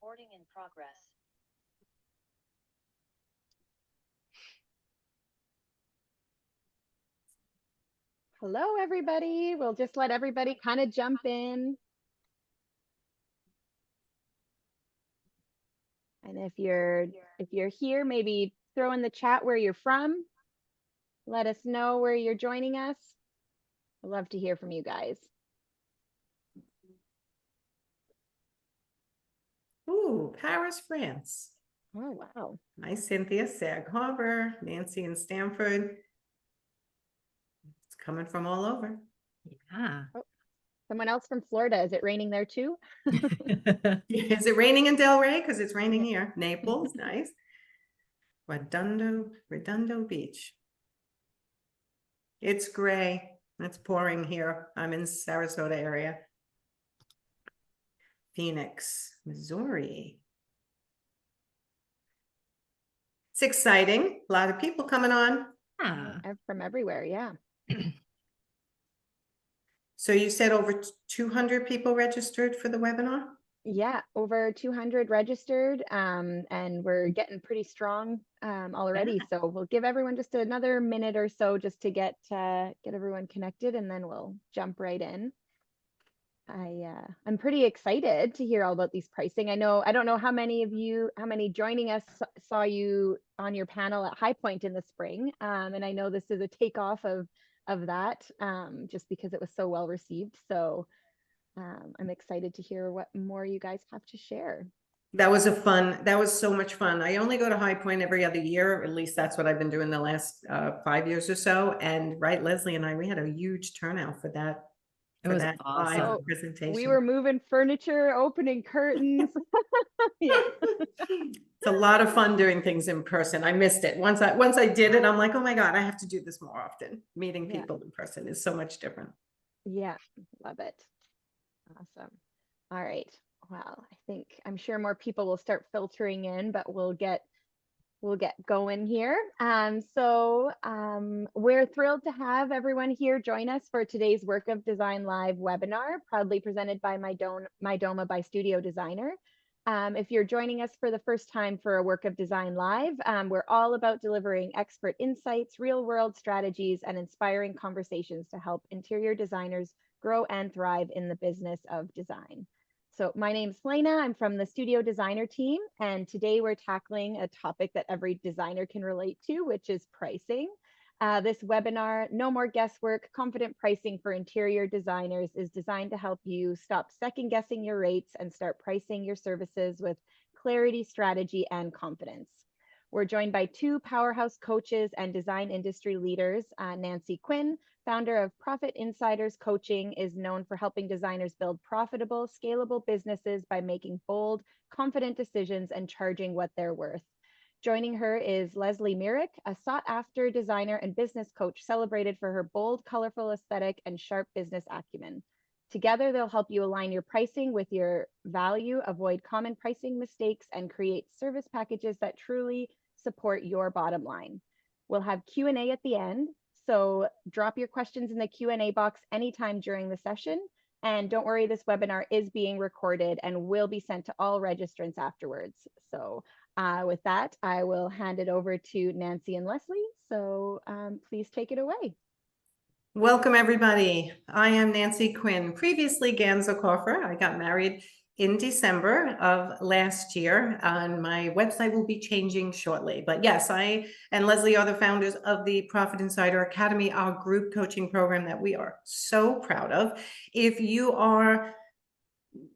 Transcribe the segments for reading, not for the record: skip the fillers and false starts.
Recording in progress. Hello, everybody. We'll just let everybody kind of jump in. And if you're here, maybe throw in the chat where you're from. Let us know where you're joining us. I'd love to hear from you guys. Ooh, Paris, France. Oh, wow. Hi, Cynthia, Sag Harbor, Nancy in Stamford. It's coming from all over. Yeah. Oh, someone else from Florida. Is it raining there too? Is it raining in Delray? Because it's raining here. Naples, nice. Redondo Beach. It's gray. It's pouring here. I'm in Sarasota area. Phoenix, Missouri. It's exciting. A lot of people coming on. From everywhere, yeah. So you said over 200 people registered for the webinar? Yeah, over 200 registered, and we're getting pretty strong already. So we'll give everyone just another minute or so just to get everyone connected, and then we'll jump right in. I'm pretty excited to hear all about these pricing. I don't know how many joining us saw you on your panel at High Point in the spring, and I know this is a takeoff of that, just because it was so well received. So I'm excited to hear what more you guys have to share. That was so much fun. I only go to High Point every other year. At least that's what I've been doing the last 5 years or so. And right, Leslie and I, we had a huge turnout for that. It was awesome. Oh, presentation. we were moving furniture, opening curtains. Yeah. It's a lot of fun doing things in person. I missed it. Once I did it, I'm like, oh my God, I have to do this more often. Meeting people in person is so much different. Yeah, love it. Awesome. All right. Well, I'm sure more people will start filtering in, but we'll get going here. We're thrilled to have everyone here join us for today's Work of Design Live webinar, proudly presented by Mydoma by Studio Designer. If you're joining us for the first time for a Work of Design Live, we're all about delivering expert insights, real-world strategies, and inspiring conversations to help interior designers grow and thrive in the business of design. So my name's Helena. I'm from the Studio Designer team, and today we're tackling a topic that every designer can relate to, which is pricing. This webinar, No More Guesswork, Confident Pricing for Interior Designers, is designed to help you stop second-guessing your rates and start pricing your services with clarity, strategy, and confidence. We're joined by two powerhouse coaches and design industry leaders. Nancy Quinn, founder of Profit Insiders Coaching, is known for helping designers build profitable, scalable businesses by making bold, confident decisions and charging what they're worth. Joining her is Leslie Myrick, a sought-after designer and business coach celebrated for her bold, colorful aesthetic and sharp business acumen. Together, they'll help you align your pricing with your value, avoid common pricing mistakes, and create service packages that truly support your bottom line. We'll have Q&A at the end, so drop your questions in the Q&A box anytime during the session. And don't worry, this webinar is being recorded and will be sent to all registrants afterwards. So with that, I will hand it over to Nancy and Leslie. So please take it away. Welcome, everybody. I am Nancy Quinn, previously Ganzo Koffer. I got married in December of last year, and my website will be changing shortly. But yes, I and Leslie are the founders of the Profit Insider Academy, our group coaching program that we are so proud of. If you are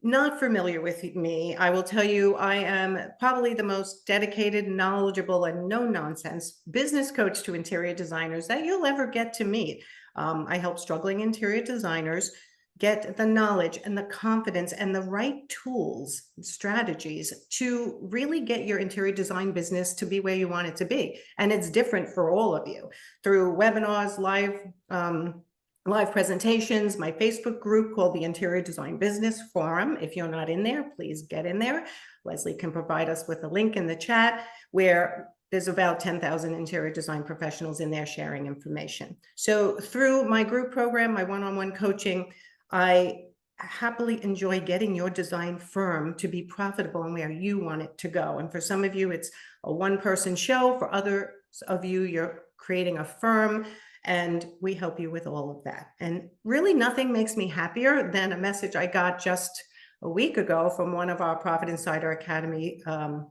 not familiar with me, I will tell you I am probably the most dedicated, knowledgeable, and no-nonsense business coach to interior designers that you'll ever get to meet. I help struggling interior designers get the knowledge and the confidence and the right tools and strategies to really get your interior design business to be where you want it to be. And it's different for all of you through webinars, live presentations, my Facebook group called the Interior Design Business Forum. If you're not in there, please get in there. Leslie can provide us with a link in the chat where there's about 10,000 interior design professionals in there sharing information. So through my group program, my one-on-one coaching, I happily enjoy getting your design firm to be profitable and where you want it to go. And for some of you, it's a one-person show. For others of you, you're creating a firm, and we help you with all of that. And really nothing makes me happier than a message I got just a week ago from one of our Profit Insider Academy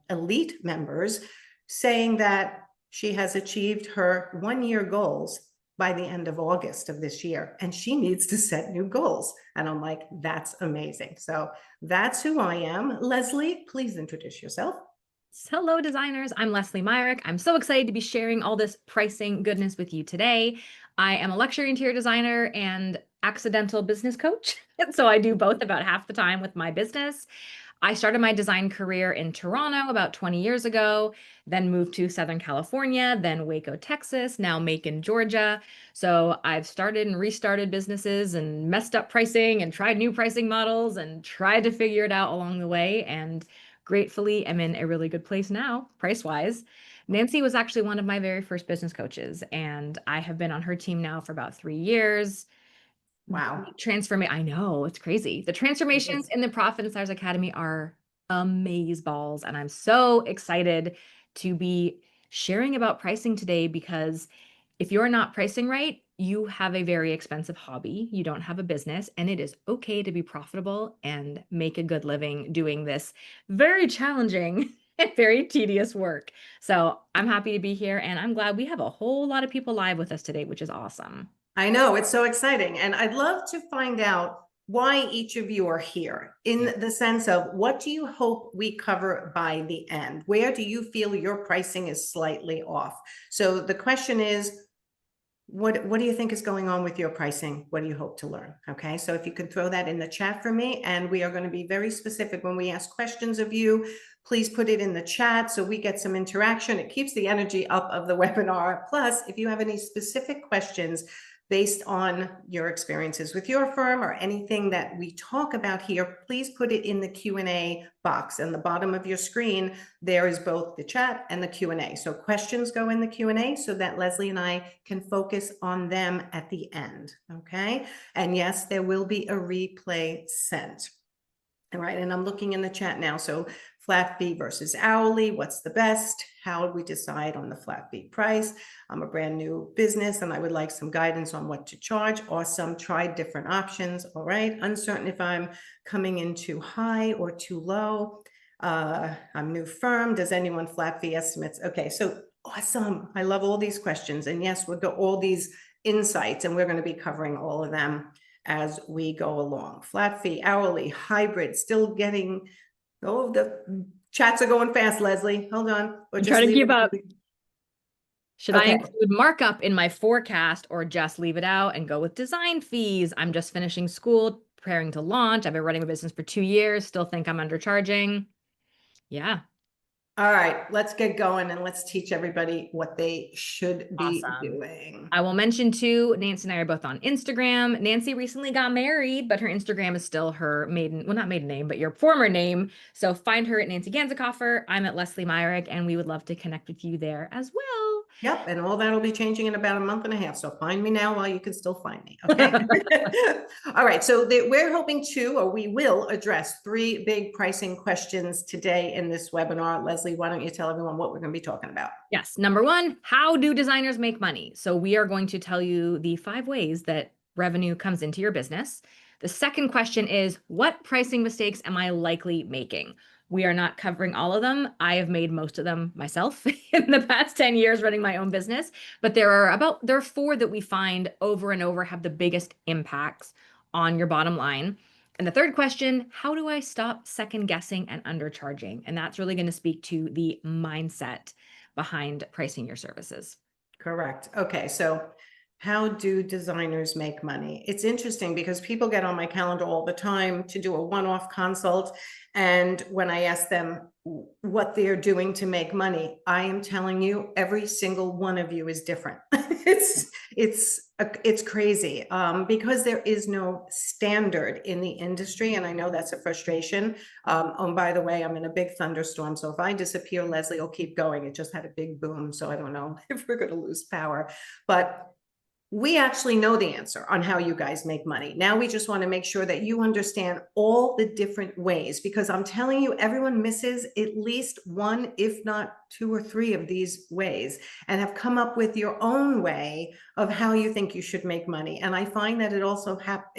elite members saying that she has achieved her one-year goals by the end of August of this year, and she needs to set new goals. And I'm like, that's amazing. So that's who I am. Leslie, please introduce yourself. Hello, designers. I'm Leslie Myrick. I'm so excited to be sharing all this pricing goodness with you today. I am a luxury interior designer and accidental business coach. So I do both about half the time with my business. I started my design career in Toronto about 20 years ago, then moved to Southern California, then Waco, Texas, now Macon, Georgia. So I've started and restarted businesses and messed up pricing and tried new pricing models and tried to figure it out along the way. And gratefully, I'm in a really good place now, price-wise. Nancy was actually one of my very first business coaches, and I have been on her team now for about 3 years. Wow. I know, it's crazy. The transformations in the Profit Insiders Academy are amazeballs, and I'm so excited to be sharing about pricing today, because if you're not pricing right, you have a very expensive hobby, you don't have a business, and it is okay to be profitable and make a good living doing this very challenging and very tedious work. So I'm happy to be here, and I'm glad we have a whole lot of people live with us today, which is awesome. I know, it's so exciting. And I'd love to find out why each of you are here, in the sense of, what do you hope we cover by the end? Where do you feel your pricing is slightly off? So the question is, what do you think is going on with your pricing? What do you hope to learn? Okay, so if you could throw that in the chat for me, and we are going to be very specific when we ask questions of you. Please put it in the chat so we get some interaction. It keeps the energy up of the webinar. Plus, if you have any specific questions based on your experiences with your firm or anything that we talk about here, please put it in the Q&A box. In the bottom of your screen, there is both the chat and the Q&A. So questions go in the Q&A so that Leslie and I can focus on them at the end, okay? And yes, there will be a replay sent. All right, and I'm looking in the chat now. So flat fee versus hourly, what's the best? How do we decide on the flat fee price? I'm a brand new business and I would like some guidance on what to charge. Awesome, tried different options. All right, uncertain if I'm coming in too high or too low. I'm new firm. Does anyone flat fee estimates? Okay, so awesome. I love all these questions. And yes, we'll go all these insights, and we're going to be covering all of them as we go along. Flat fee, hourly, hybrid, still getting, oh, the chats are going fast, Leslie. Hold on. I'm trying to keep up. Should I include markup in my forecast or just leave it out and go with design fees? I'm just finishing school, preparing to launch. I've been running a business for 2 years, still think I'm undercharging. Yeah. All right, let's get going and let's teach everybody what they should be doing. I will mention too, Nancy and I are both on Instagram. Nancy recently got married, but her Instagram is still her maiden, well, not maiden name, but your former name. So find her at Nancy Ganzekoffer. I'm at Leslie Myrick, and we would love to connect with you there as well. Yep, and all that will be changing in about a month and a half. So find me now while you can still find me, okay? All right, so we're hoping to, or we will address 3 big pricing questions today in this webinar. Leslie, why don't you tell everyone what we're going to be talking about? Yes, number 1, how do designers make money? So we are going to tell you the 5 ways that revenue comes into your business. The second question is, what pricing mistakes am I likely making? We are not covering all of them. I have made most of them myself in the past 10 years running my own business, but there are 4 that we find over and over have the biggest impacts on your bottom line. And the third question, how do I stop second guessing and undercharging? And that's really going to speak to the mindset behind pricing your services. Correct. Okay, so how do designers make money? It's interesting because people get on my calendar all the time to do a one-off consult. And when I ask them what they're doing to make money, I am telling you, every single one of you is different. It's crazy because there is no standard in the industry. And I know that's a frustration. Oh, by the way, I'm in a big thunderstorm. So if I disappear, Leslie will keep going. It just had a big boom. So I don't know if we're going to lose power. But We actually know the answer on how you guys make money. Now we just want to make sure that you understand all the different ways, because I'm telling you, everyone misses at least one, if not two or three of these ways, and have come up with your own way of how you think you should make money. And I find that it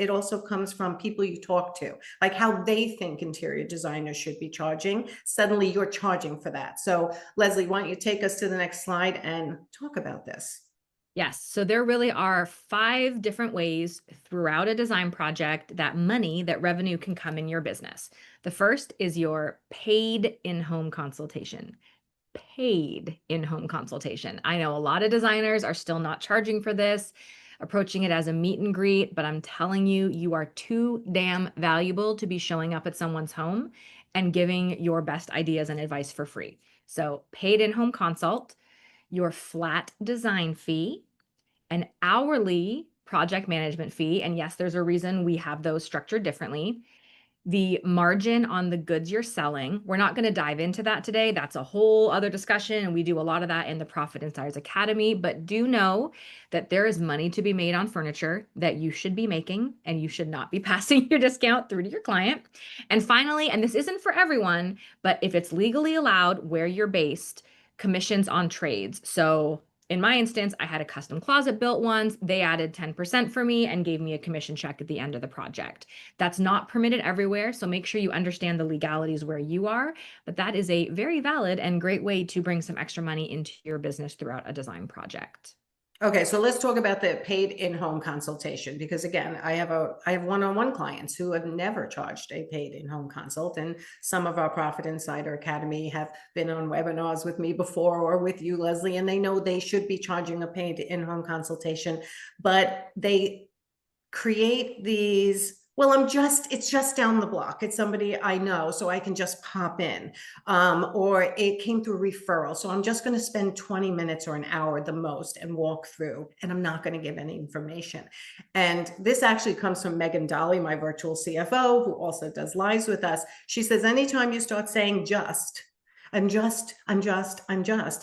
also comes from people you talk to, like how they think interior designers should be charging. Suddenly you're charging for that. So Leslie, why don't you take us to the next slide and talk about this? Yes. So there really are 5 different ways throughout a design project that revenue can come in your business. The first is your paid in-home consultation. Paid in-home consultation. I know a lot of designers are still not charging for this, approaching it as a meet and greet, but I'm telling you, you are too damn valuable to be showing up at someone's home and giving your best ideas and advice for free. So paid in-home consult, your flat design fee, an hourly project management fee. And yes, there's a reason we have those structured differently. The margin on the goods you're selling. We're not going to dive into that today. That's a whole other discussion. And we do a lot of that in the Profit Insiders Academy. But do know that there is money to be made on furniture that you should be making, and you should not be passing your discount through to your client. And finally, and this isn't for everyone, but if it's legally allowed where you're based, commissions on trades. So in my instance, I had a custom closet built once. They added 10% for me and gave me a commission check at the end of the project. That's not permitted everywhere, so make sure you understand the legalities where you are, but that is a very valid and great way to bring some extra money into your business throughout a design project. Okay, so let's talk about the paid in-home consultation, because again, I have one-on-one clients who have never charged a paid in-home consult, and some of our Profit Insider Academy have been on webinars with me before, or with you, Leslie, and they know they should be charging a paid in-home consultation, but they create these, well, it's just down the block. It's somebody I know, so I can just pop in. Or it came through referral. So I'm just going to spend 20 minutes or an hour the most and walk through, and I'm not going to give any information. And this actually comes from Megan Dolly, my virtual CFO, who also does lives with us. She says, anytime you start saying I'm just,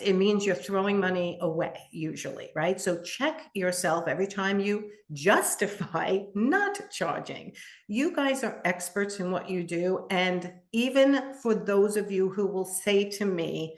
it means you're throwing money away usually, right? So check yourself every time you justify not charging. You guys are experts in what you do. And even for those of you who will say to me,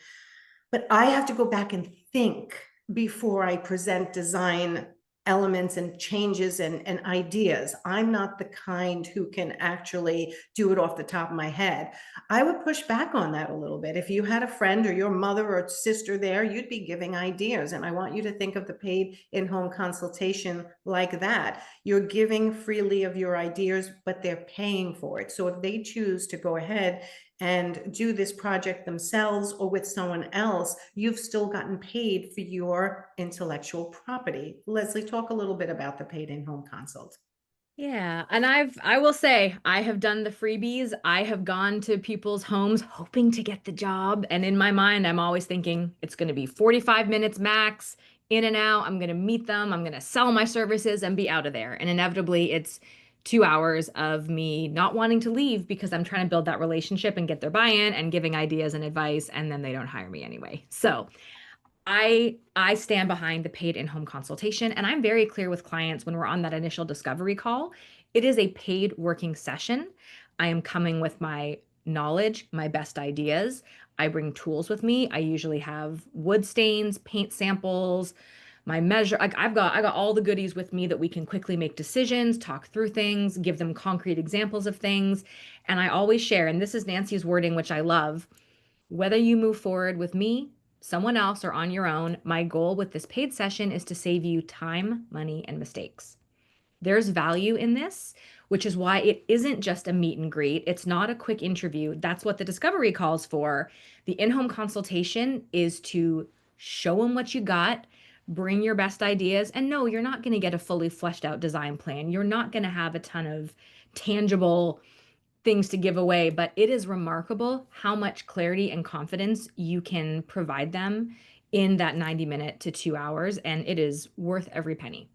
but I have to go back and think before I present design elements and changes and ideas. I'm not the kind who can actually do it off the top of my head. I would push back on that a little bit. If you had a friend or your mother or sister there, you'd be giving ideas. And I want you to think of the paid in-home consultation like that. You're giving freely of your ideas, but they're paying for it. So if they choose to go ahead and do this project themselves or with someone else, you've still gotten paid for your intellectual property. Leslie, talk a little bit about the paid in-home consult. Yeah, and I will say, I have done the freebies. I have gone to people's homes hoping to get the job. And in my mind, I'm always thinking it's going to be 45 minutes max, in and out. I'm going to meet them. I'm going to sell my services and be out of there. And inevitably, it's 2 hours of me not wanting to leave because I'm trying to build that relationship and get their buy-in and giving ideas and advice, and then they don't hire me anyway. So I stand behind the paid in-home consultation, and I'm very clear with clients when we're on that initial discovery call. It is a paid working session. I am coming with my knowledge, my best ideas. I bring tools with me. I usually have wood stains, paint samples, my measure. I got all the goodies with me that we can quickly make decisions, talk through things, give them concrete examples of things. And I always share, and this is Nancy's wording, which I love, whether you move forward with me, someone else, or on your own, my goal with this paid session is to save you time, money, and mistakes. There's value in this, which is why it isn't just a meet and greet. It's not a quick interview. That's what the discovery calls for. The in-home consultation is to show them what you got, bring your best ideas, and no, you're not going to get a fully fleshed out design plan. You're not going to have a ton of tangible things to give away, but it is remarkable how much clarity and confidence you can provide them in that 90-minute to 2 hours, and it is worth every penny.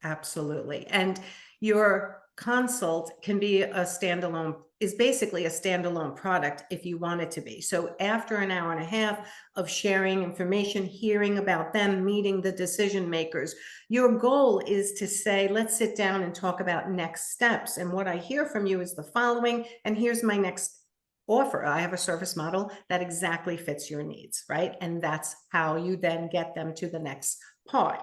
Absolutely. And your consult can be a standalone, is basically a standalone product if you want it to be. So after an hour and a half of sharing information, hearing about them, meeting the decision makers, your goal is to say, let's sit down and talk about next steps. And what I hear from you is the following, and here's my next offer. I have a service model that exactly fits your needs, right? And that's how you then get them to the next part.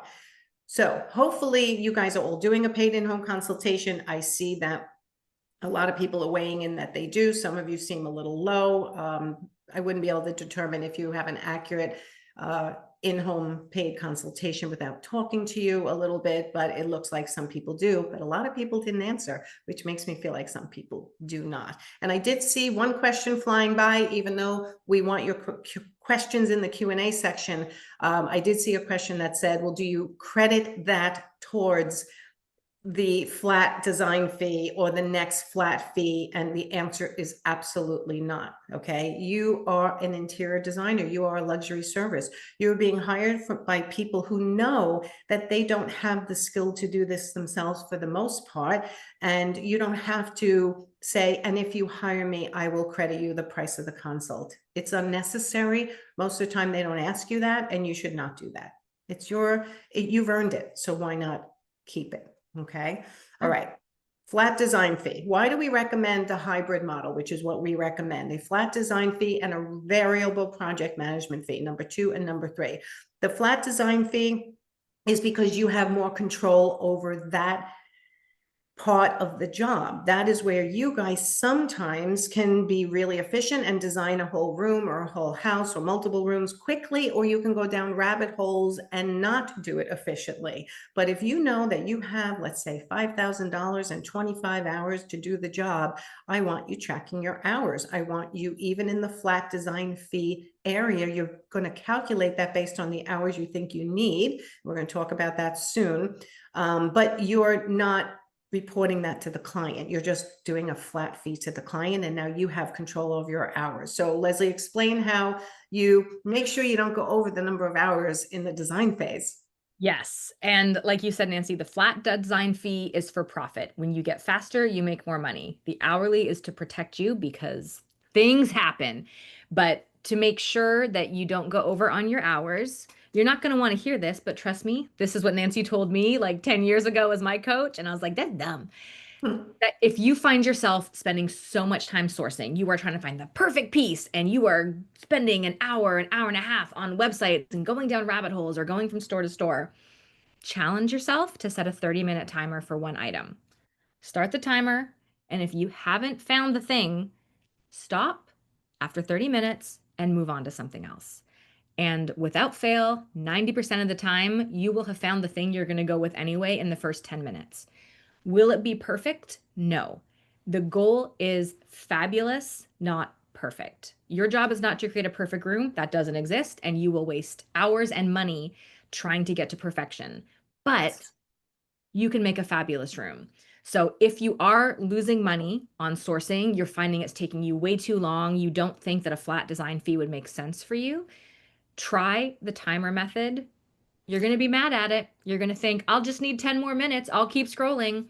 So hopefully you guys are all doing a paid in-home consultation. I see that a lot of people are weighing in that they do. Some of you seem a little low. I wouldn't be able to determine if you have an accurate in-home paid consultation without talking to you a little bit, but it looks like some people do, but a lot of people didn't answer, which makes me feel like some people do not. And I did see one question flying by, even though we want your questions in the Q&A section. I did see a question that said, well, do you credit that towards the flat design fee or the next flat fee? And the answer is absolutely not. Okay. You are an interior designer. You are a luxury service. You're being hired by people who know that they don't have the skill to do this themselves for the most part. And you don't have to say, and if you hire me, I will credit you the price of the consult. It's unnecessary. Most of the time they don't ask you that, and you should not do that. It's you've earned it. So why not keep it? Okay. All right. Flat design fee. Why do we recommend a hybrid model, which is what we recommend? A flat design fee and a variable project management fee, number 2 and number 3. The flat design fee is because you have more control over that part of the job. That is where you guys sometimes can be really efficient and design a whole room or a whole house or multiple rooms quickly, or you can go down rabbit holes and not do it efficiently. But if you know that you have, let's say, $5,000 and 25 hours to do the job, I want you tracking your hours. I want you, even in the flat design fee area, you're going to calculate that based on the hours you think you need. We're going to talk about that soon. But you're not reporting that to the client. You're just doing a flat fee to the client, and now you have control over your hours. So Leslie, explain how you make sure you don't go over the number of hours in the design phase. Yes. And like you said, Nancy, the flat design fee is for profit. When you get faster, you make more money. The hourly is to protect you because things happen. But to make sure that you don't go over on your hours, you're not going to want to hear this, but trust me, this is what Nancy told me like 10 years ago as my coach. And I was like, that's dumb. That if you find yourself spending so much time sourcing, you are trying to find the perfect piece, and you are spending an hour and a half on websites and going down rabbit holes or going from store to store, challenge yourself to set a 30-minute timer for one item. Start the timer, and if you haven't found the thing, stop after 30 minutes and move on to something else. And without fail, 90% of the time, you will have found the thing you're going to go with anyway in the first 10 minutes. Will it be perfect? No. The goal is fabulous, not perfect. Your job is not to create a perfect room. That doesn't exist, and you will waste hours and money trying to get to perfection. But you can make a fabulous room. So if you are losing money on sourcing, you're finding it's taking you way too long, you don't think that a flat design fee would make sense for you, try the timer method. You're going to be mad at it. You're going to think, I'll just need 10 more minutes. I'll keep scrolling.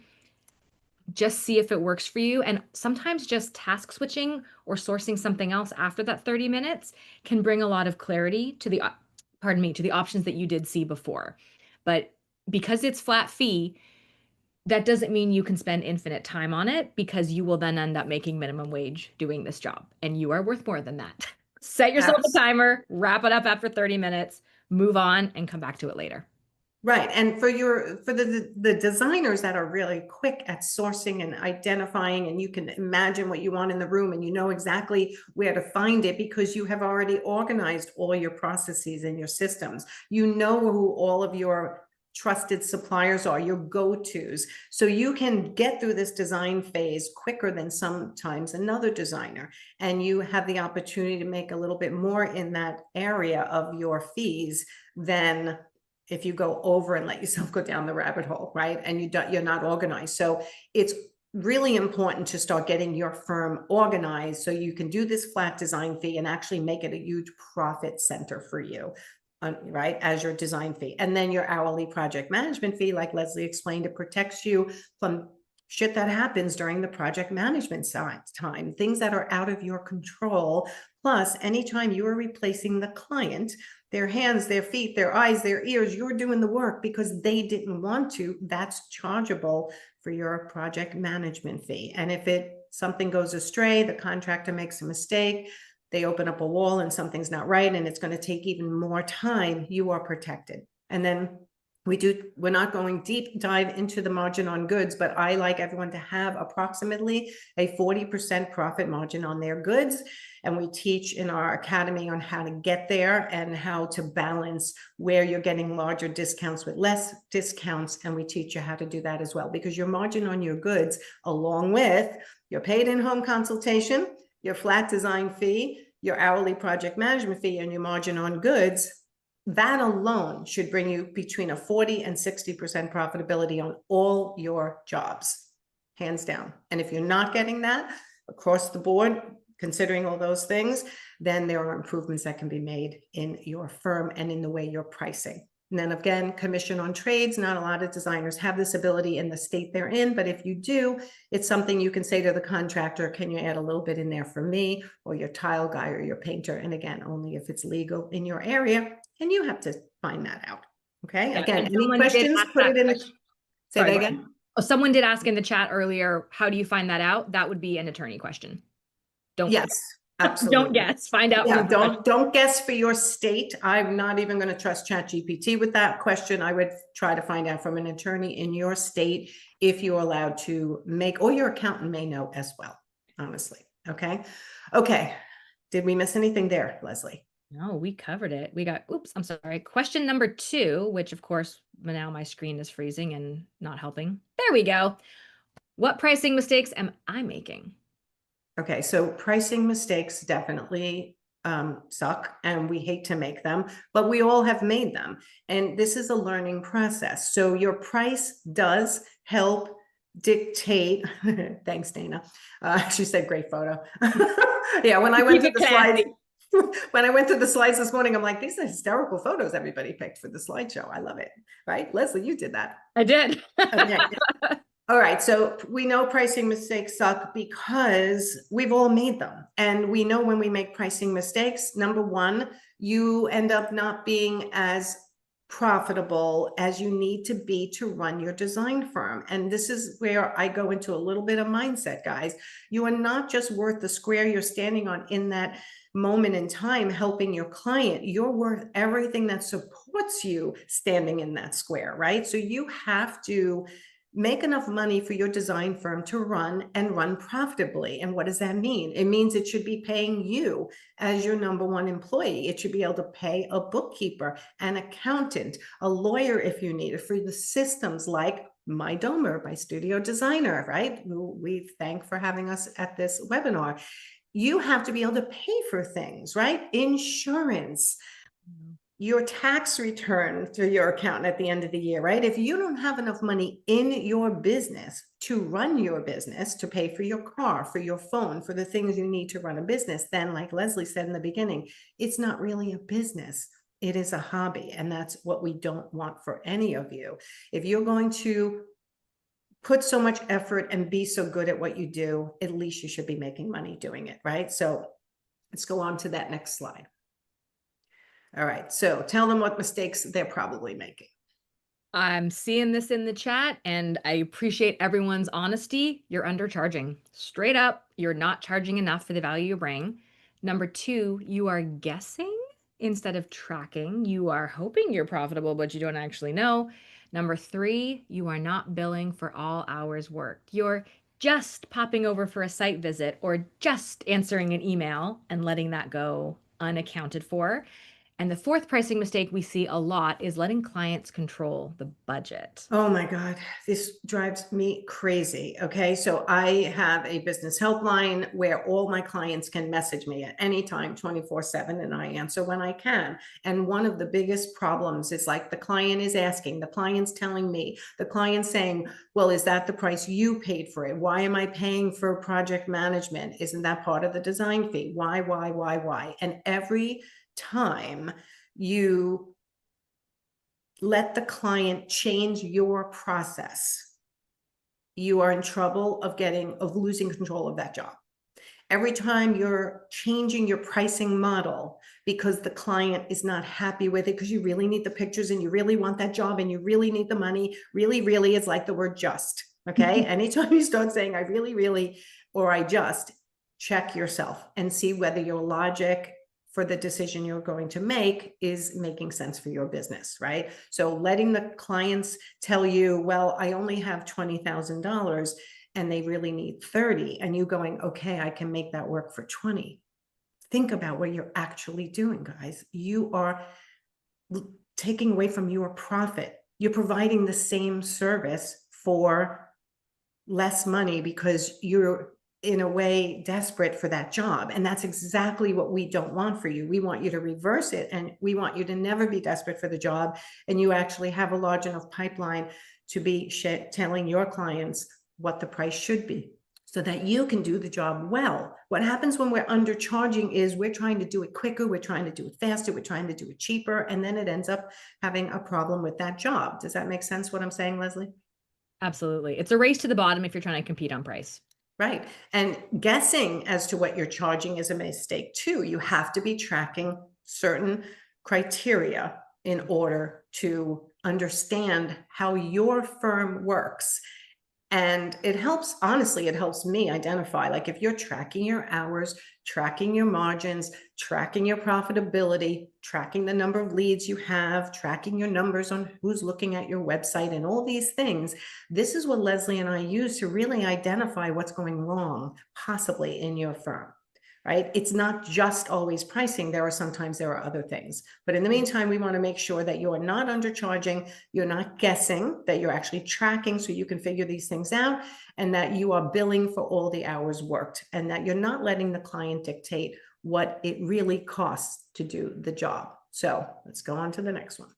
Just see if it works for you. And sometimes just task switching or sourcing something else after that 30 minutes can bring a lot of clarity to the, to the options that you did see before. But because it's flat fee, that doesn't mean you can spend infinite time on it, because you will then end up making minimum wage doing this job. And you are worth more than that. Set yourself a timer, wrap it up after 30 minutes, move on, and come back to it later. Right. And for the designers that are really quick at sourcing and identifying, and you can imagine what you want in the room and you know exactly where to find it because you have already organized all your processes and your systems. You know who all of your trusted suppliers are, your go-tos. So you can get through this design phase quicker than sometimes another designer. And you have the opportunity to make a little bit more in that area of your fees than if you go over and let yourself go down the rabbit hole, right? And you're not organized. So it's really important to start getting your firm organized so you can do this flat design fee and actually make it a huge profit center for you, right? As your design fee. And then your hourly project management fee, like Leslie explained, it protects you from shit that happens during the project management time, things that are out of your control. Plus, anytime you are replacing the client, their hands, their feet, their eyes, their ears, you're doing the work because they didn't want to, that's chargeable for your project management fee. And if something goes astray, the contractor makes a mistake, they open up a wall and something's not right, and it's going to take even more time, you are protected. And then we're not going deep dive into the margin on goods, but I like everyone to have approximately a 40% profit margin on their goods. And we teach in our academy on how to get there and how to balance where you're getting larger discounts with less discounts. And we teach you how to do that as well, because your margin on your goods, along with your paid in-home consultation, your flat design fee, your hourly project management fee, and your margin on goods, that alone should bring you between a 40 and 60% profitability on all your jobs, hands down. And if you're not getting that across the board, considering all those things, then there are improvements that can be made in your firm and in the way you're pricing. And then again, commission on trades. Not a lot of designers have this ability in the state they're in, but if you do, it's something you can say to the contractor, can you add a little bit in there for me, or your tile guy or your painter? And again, only if it's legal in your area, and you have to find that out. Okay. Yeah, again, and any questions, put it in the, say that again. Oh, someone did ask in the chat earlier, how do you find that out? That would be an attorney question. Don't Yes. Absolutely. Don't guess. Find out. Yeah, don't guess for your state. I'm not even going to trust ChatGPT with that question. I would try to find out from an attorney in your state if you're allowed to make, or your accountant may know as well, honestly. Okay. Okay. Did we miss anything there, Leslie? No, we covered it. We got, oops, I'm sorry. Question number 2, which of course, now my screen is freezing and not helping. There we go. What pricing mistakes am I making? Okay, so pricing mistakes definitely suck, and we hate to make them, but we all have made them. And this is a learning process. So your price does help dictate. Thanks, Dana. She said, great photo. Yeah, when I went to the slides, when I went to the slides this morning, I'm like, these are hysterical photos everybody picked for the slideshow. I love it. Right? Leslie, you did that. I did. Okay. All right, so we know pricing mistakes suck because we've all made them. And we know when we make pricing mistakes, number one, you end up not being as profitable as you need to be to run your design firm. And this is where I go into a little bit of mindset, guys. You are not just worth the square you're standing on in that moment in time helping your client. You're worth everything that supports you standing in that square, right? So you have to make enough money for your design firm to run and run profitably. And what does that mean? It means it should be paying you as your number one employee. It should be able to pay a bookkeeper, an accountant, a lawyer if you need it, for the systems like My Domer, my studio designer, right? Who we thank for having us at this webinar. You have to be able to pay for things, right? Insurance, your tax return to your accountant at the end of the year, right? If you don't have enough money in your business to run your business, to pay for your car, for your phone, for the things you need to run a business, then like Leslie said in the beginning, it's not really a business. It is a hobby. And that's what we don't want for any of you. If you're going to put so much effort and be so good at what you do, at least you should be making money doing it, right? So let's go on to that next slide. All right, so tell them what mistakes they're probably making. I'm seeing this in the chat, and I appreciate everyone's honesty. You're undercharging. Straight up, you're not charging enough for the value you bring. Number 2, you are guessing instead of tracking. You are hoping you're profitable, but you don't actually know. Number 3, you are not billing for all hours worked. You're just popping over for a site visit or just answering an email and letting that go unaccounted for. And the 4th pricing mistake we see a lot is letting clients control the budget. Oh my God, this drives me crazy. Okay, so I have a business helpline where all my clients can message me at any time, 24/7, and I answer when I can. And one of the biggest problems is like the client is asking, the client's telling me, the client's saying, well, is that the price you paid for it? Why am I paying for project management? Isn't that part of the design fee? Why? And every time you let the client change your process, you are in trouble of losing control of that job. Every time you're changing your pricing model because the client is not happy with it, because you really need the pictures and you really want that job and you really need the money, really is like the word just, okay? Anytime you start saying I really, or I just, check yourself and see whether your logic for the decision you're going to make is making sense for your business, right? So letting the clients tell you, well, I only have $20,000 and they really need 30, and you going, okay, I can make that work for 20. Think about what you're actually doing, guys. You are taking away from your profit. You're providing the same service for less money because you're in a way desperate for that job. And that's exactly what we don't want for you. We want you to reverse it, and we want you to never be desperate for the job. And you actually have a large enough pipeline to be telling your clients what the price should be so that you can do the job well. What happens when we're undercharging is we're trying to do it quicker, we're trying to do it faster, we're trying to do it cheaper, and then it ends up having a problem with that job. Does that make sense what I'm saying, Leslie? Absolutely. It's a race to the bottom if you're trying to compete on price. Right. And guessing as to what you're charging is a mistake too. You have to be tracking certain criteria in order to understand how your firm works. And it helps, honestly, it helps me identify, like if you're tracking your hours, tracking your margins, tracking your profitability, tracking the number of leads you have, tracking your numbers on who's looking at your website and all these things. This is what Leslie and I use to really identify what's going wrong, possibly in your firm. Right? It's not just always pricing. There are other things. But in the meantime, we want to make sure that you are not undercharging, you're not guessing, that you're actually tracking so you can figure these things out, and that you are billing for all the hours worked, and that you're not letting the client dictate what it really costs to do the job. So let's go on to the next one.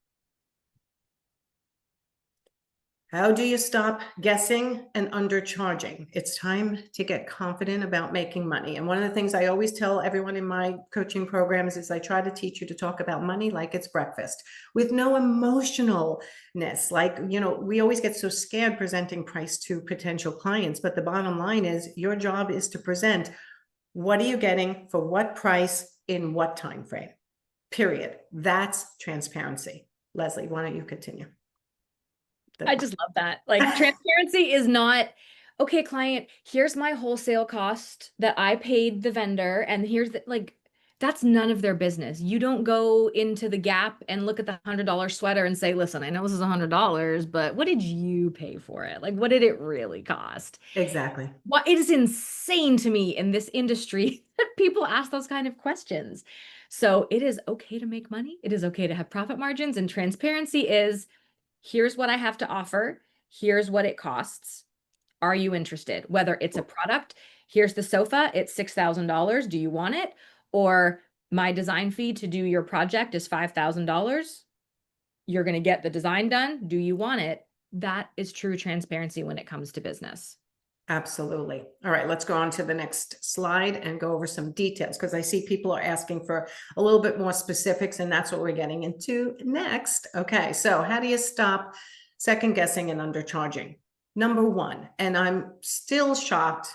How do you stop guessing and undercharging? It's time to get confident about making money. And one of the things I always tell everyone in my coaching programs is I try to teach you to talk about money like it's breakfast, with no emotionalness. Like, we always get so scared presenting price to potential clients, but the bottom line is your job is to present what are you getting for what price in what time frame, period. That's transparency. Leslie, why don't you continue? I just love that. Like transparency is not, okay, client, here's my wholesale cost that I paid the vendor, and here's that's none of their business. You don't go into the Gap and look at the $100 sweater and say, listen, I know this is $100, but what did you pay for it? Like, what did it really cost? Exactly. Well, it is insane to me in this industry that people ask those kind of questions. So it is okay to make money. It is okay to have profit margins, and transparency is, here's what I have to offer. Here's what it costs. Are you interested? Whether it's a product, here's the sofa, it's $6,000. Do you want it? Or my design fee to do your project is $5,000. You're going to get the design done. Do you want it? That is true transparency when it comes to business. Absolutely. All right, let's go on to the next slide and go over some details, because I see people are asking for a little bit more specifics, and that's what we're getting into next. Okay, so how do you stop second guessing and undercharging? Number one, and I'm still shocked,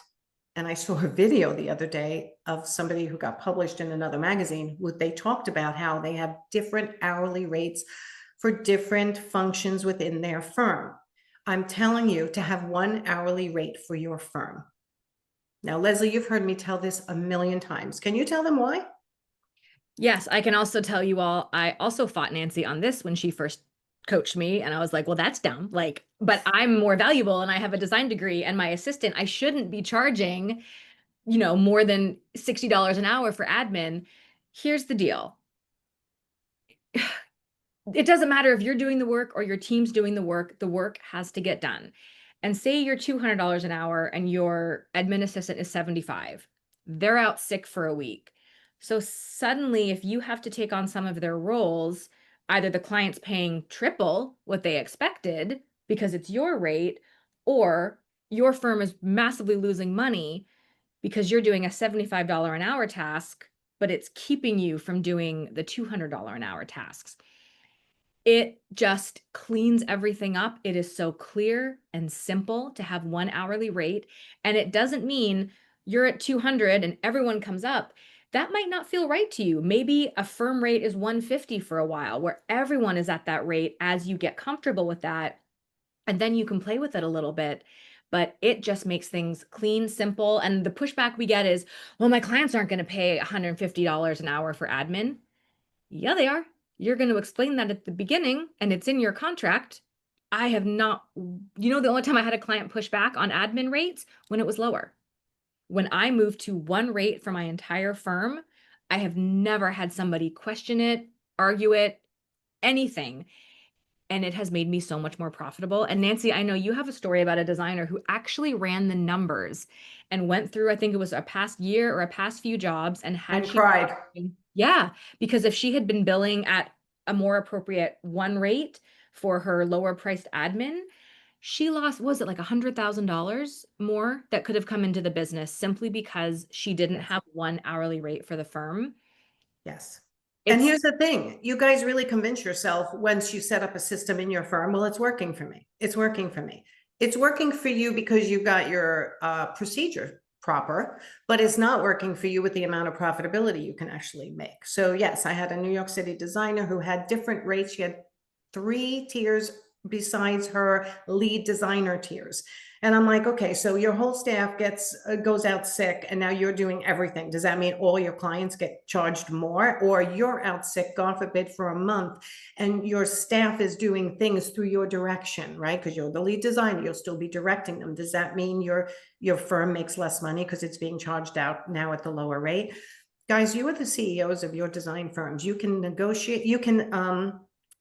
and I saw a video the other day of somebody who got published in another magazine, where they talked about how they have different hourly rates for different functions within their firm. I'm telling you to have one hourly rate for your firm. Now, Leslie, you've heard me tell this a million times. Can you tell them why? Yes, I can also tell you all, I also fought Nancy on this when she first coached me, and I was like, well, that's dumb. But I'm more valuable and I have a design degree, and my assistant, I shouldn't be charging, more than $60 an hour for admin. Here's the deal. It doesn't matter if you're doing the work or your team's doing the work has to get done. And say you're $200 an hour and your admin assistant is $75. They're out sick for a week. So suddenly, if you have to take on some of their roles, either the client's paying triple what they expected because it's your rate, or your firm is massively losing money because you're doing a $75 an hour task, but it's keeping you from doing the $200 an hour tasks. It just cleans everything up. It is so clear and simple to have one hourly rate. And it doesn't mean you're at 200 and everyone comes up. That might not feel right to you. Maybe a firm rate is 150 for a while, where everyone is at that rate as you get comfortable with that. And then you can play with it a little bit. But it just makes things clean, simple. And the pushback we get is, well, my clients aren't going to pay $150 an hour for admin. Yeah, they are. You're going to explain that at the beginning and it's in your contract. I have not, the only time I had a client push back on admin rates when it was lower. When I moved to one rate for my entire firm, I have never had somebody question it, argue it, anything. And it has made me so much more profitable. And Nancy, I know you have a story about a designer who actually ran the numbers and went through, I think it was a past year or a past few jobs, and had And she cried. yeah, because if she had been billing at a more appropriate one rate for her lower priced admin, she lost, was it like $100,000 more that could have come into the business simply because she didn't Yes. have one hourly rate for the firm. Yes. And It's here's the thing, you guys really convince yourself once you set up a system in your firm, well, it's working for me. It's working for me. It's working for you because you got your procedure proper, but it's not working for you with the amount of profitability you can actually make. So yes, I had a New York City designer who had different rates. She had 3 tiers besides her lead designer tiers. And I'm like, okay, so your whole staff goes out sick and now you're doing everything. Does that mean all your clients get charged more, or you're out sick, God forbid, for a month and your staff is doing things through your direction, right? Because you're the lead designer, you'll still be directing them. Does that mean your firm makes less money because it's being charged out now at the lower rate? Guys, you are the CEOs of your design firms. You can negotiate, you can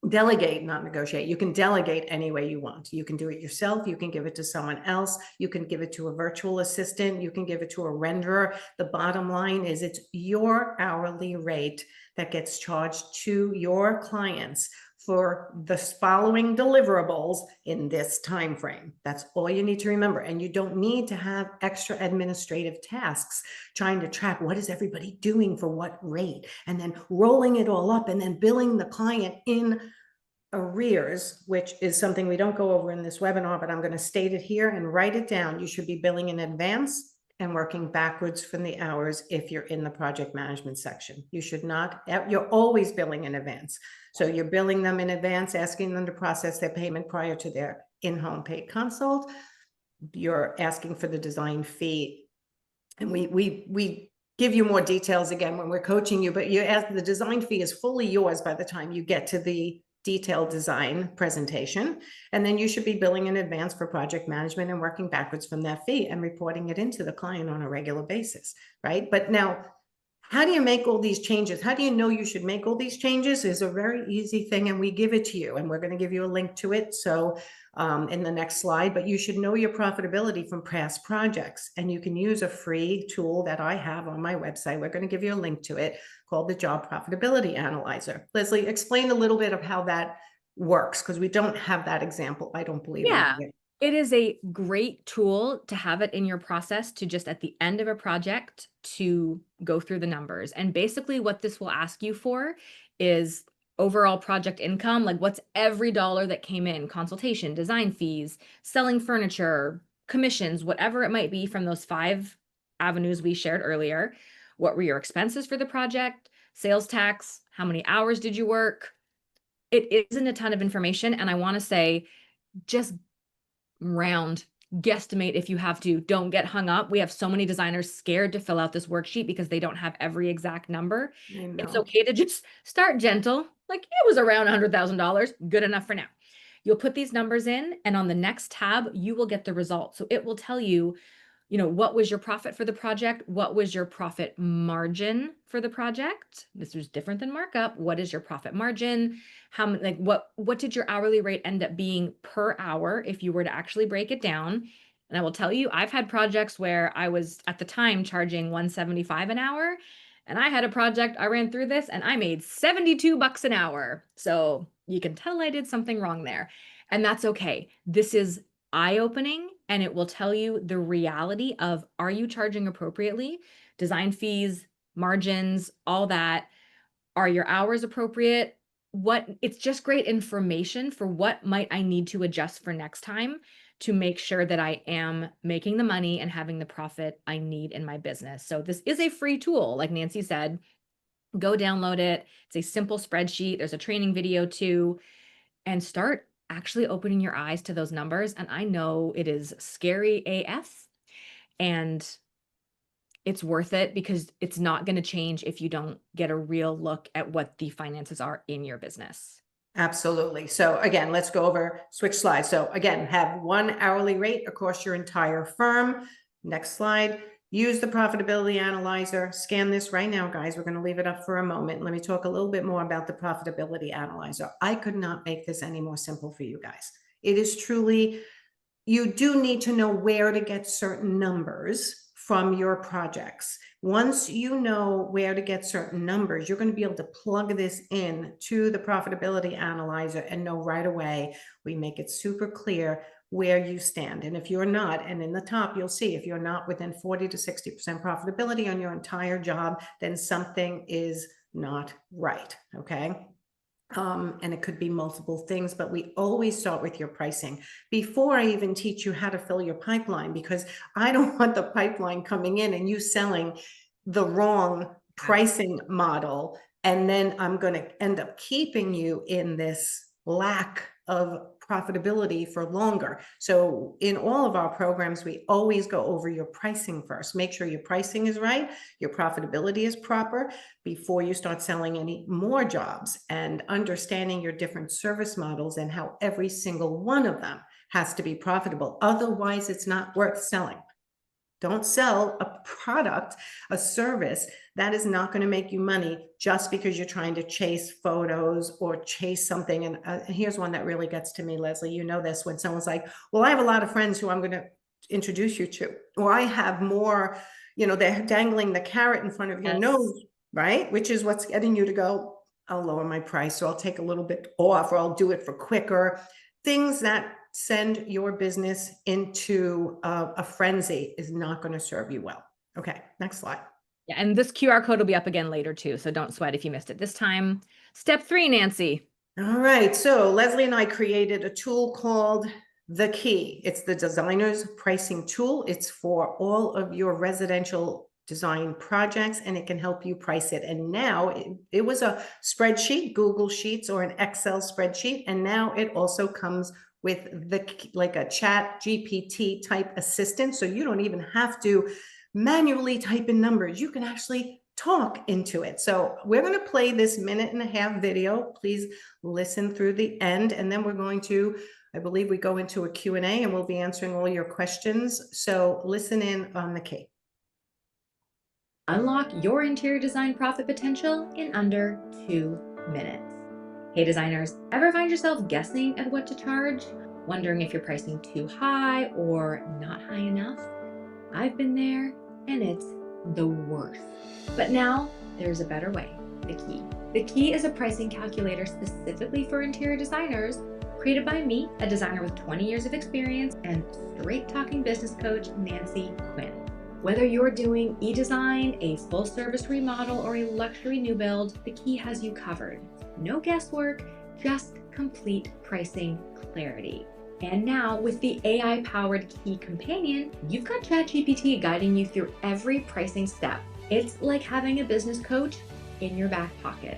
delegate, not negotiate. You can delegate any way you want. You can do it yourself. You can give it to someone else. You can give it to a virtual assistant. You can give it to a renderer. The bottom line is it's your hourly rate that gets charged to your clients for the following deliverables in this time frame. That's all you need to remember. And you don't need to have extra administrative tasks trying to track what is everybody doing for what rate, and then rolling it all up and then billing the client in arrears, which is something we don't go over in this webinar, but I'm going to state it here and write it down. You should be billing in advance and working backwards from the hours if you're in the project management section. You should not, you're always billing in advance. So you're billing them in advance, asking them to process their payment prior to their in-home paid consult. You're asking for the design fee. And we give you more details again when we're coaching you, but you ask, the design fee is fully yours by the time you get to the detailed design presentation. And then you should be billing in advance for project management and working backwards from that fee and reporting it into the client on a regular basis, right? But now, how do you make all these changes? How do you know you should make all these changes? Is a very easy thing, and we give it to you, and we're going to give you a link to it. So in the next slide, but you should know your profitability from past projects, and you can use a free tool that I have on my website. We're going to give you a link to it called the Job Profitability Analyzer. Leslie, explain a little bit of how that works, because we don't have that example, I don't believe. Yeah, it is a great tool to have it in your process to just at the end of a project to go through the numbers. And basically what this will ask you for is overall project income, like what's every dollar that came in, consultation, design fees, selling furniture, commissions, whatever it might be from those 5 avenues we shared earlier. What were your expenses for the project, sales tax, how many hours did you work? It isn't a ton of information. And I want to say, just round guesstimate if you have to. Don't get hung up. We have so many designers scared to fill out this worksheet because they don't have every exact number. It's okay to just start gentle. Like, it was around $100,000. Good enough for now. You'll put these numbers in, and on the next tab, you will get the result. So it will tell you, what was your profit for the project? What was your profit margin for the project? This was different than markup. What is your profit margin? How many, like, what did your hourly rate end up being per hour if you were to actually break it down? And I will tell you, I've had projects where I was at the time charging $175 an hour, and I had a project, I ran through this and I made $72 an hour. So you can tell I did something wrong there. And that's okay. This is eye-opening, and it will tell you the reality of, are you charging appropriately? Design fees, margins, all that. Are your hours appropriate? it's just great information for what might I need to adjust for next time to make sure that I am making the money and having the profit I need in my business. So this is a free tool, like Nancy said. Go download it. It's a simple spreadsheet. There's a training video too, and start actually opening your eyes to those numbers. And I know it is scary AF, and it's worth it because it's not going to change if you don't get a real look at what the finances are in your business. Absolutely. So again, let's go over, switch slides. So again, have one hourly rate across your entire firm. Next slide. Use the profitability analyzer. Scan this right now, guys. We're going to leave it up for a moment. Let me talk a little bit more about the profitability analyzer. I could not make this any more simple for you guys. It is truly, you do need to know where to get certain numbers from your projects. Once you know where to get certain numbers, you're going to be able to plug this in to the profitability analyzer and know right away. We make it super clear where you stand. And if you're not, and in the top, you'll see if you're not within 40 to 60% profitability on your entire job, then something is not right. Okay. And it could be multiple things, but we always start with your pricing before I even teach you how to fill your pipeline, because I don't want the pipeline coming in and you selling the wrong pricing model. And then I'm going to end up keeping you in this lack of profitability for longer. So in all of our programs, we always go over your pricing first. Make sure your pricing is right, your profitability is proper before you start selling any more jobs, and understanding your different service models and how every single one of them has to be profitable. Otherwise, it's not worth selling. Don't sell a product, a service that is not going to make you money just because you're trying to chase photos or chase something. And here's one that really gets to me, Leslie. You know this, when someone's like, well, I have a lot of friends who I'm going to introduce you to, or I have more, you know, they're dangling the carrot in front of your nose, right? Which is what's getting you to go, I'll lower my price, or I'll take a little bit off, or I'll do it for quicker. Things that send your business into a frenzy is not going to serve you well. Okay, next slide. Yeah, and this QR code will be up again later too, so don't sweat if you missed it this time. Step 3, Nancy. All right, so Leslie and I created a tool called The Key. It's the designer's pricing tool. It's for all of your residential design projects, and it can help you price it. And now it was a spreadsheet, Google Sheets or an Excel spreadsheet, and now it also comes with like a chat GPT type assistant. So you don't even have to manually type in numbers. You can actually talk into it. So we're going to play this 1.5-minute video. Please listen through the end. And then we're going to, I believe we go into a Q&A, and we'll be answering all your questions. So listen in on The Key. Unlock your interior design profit potential in under 2 minutes. Hey designers, ever find yourself guessing at what to charge? Wondering if you're pricing too high or not high enough? I've been there, and it's the worst. But now there's a better way, The Key. The Key is a pricing calculator specifically for interior designers, created by me, a designer with 20 years of experience, and straight-talking business coach, Nancy Quinn. Whether you're doing e-design, a full-service remodel, or a luxury new build, The Key has you covered. No guesswork, just complete pricing clarity. And now with the AI-powered Key Companion, you've got ChatGPT guiding you through every pricing step. It's like having a business coach in your back pocket.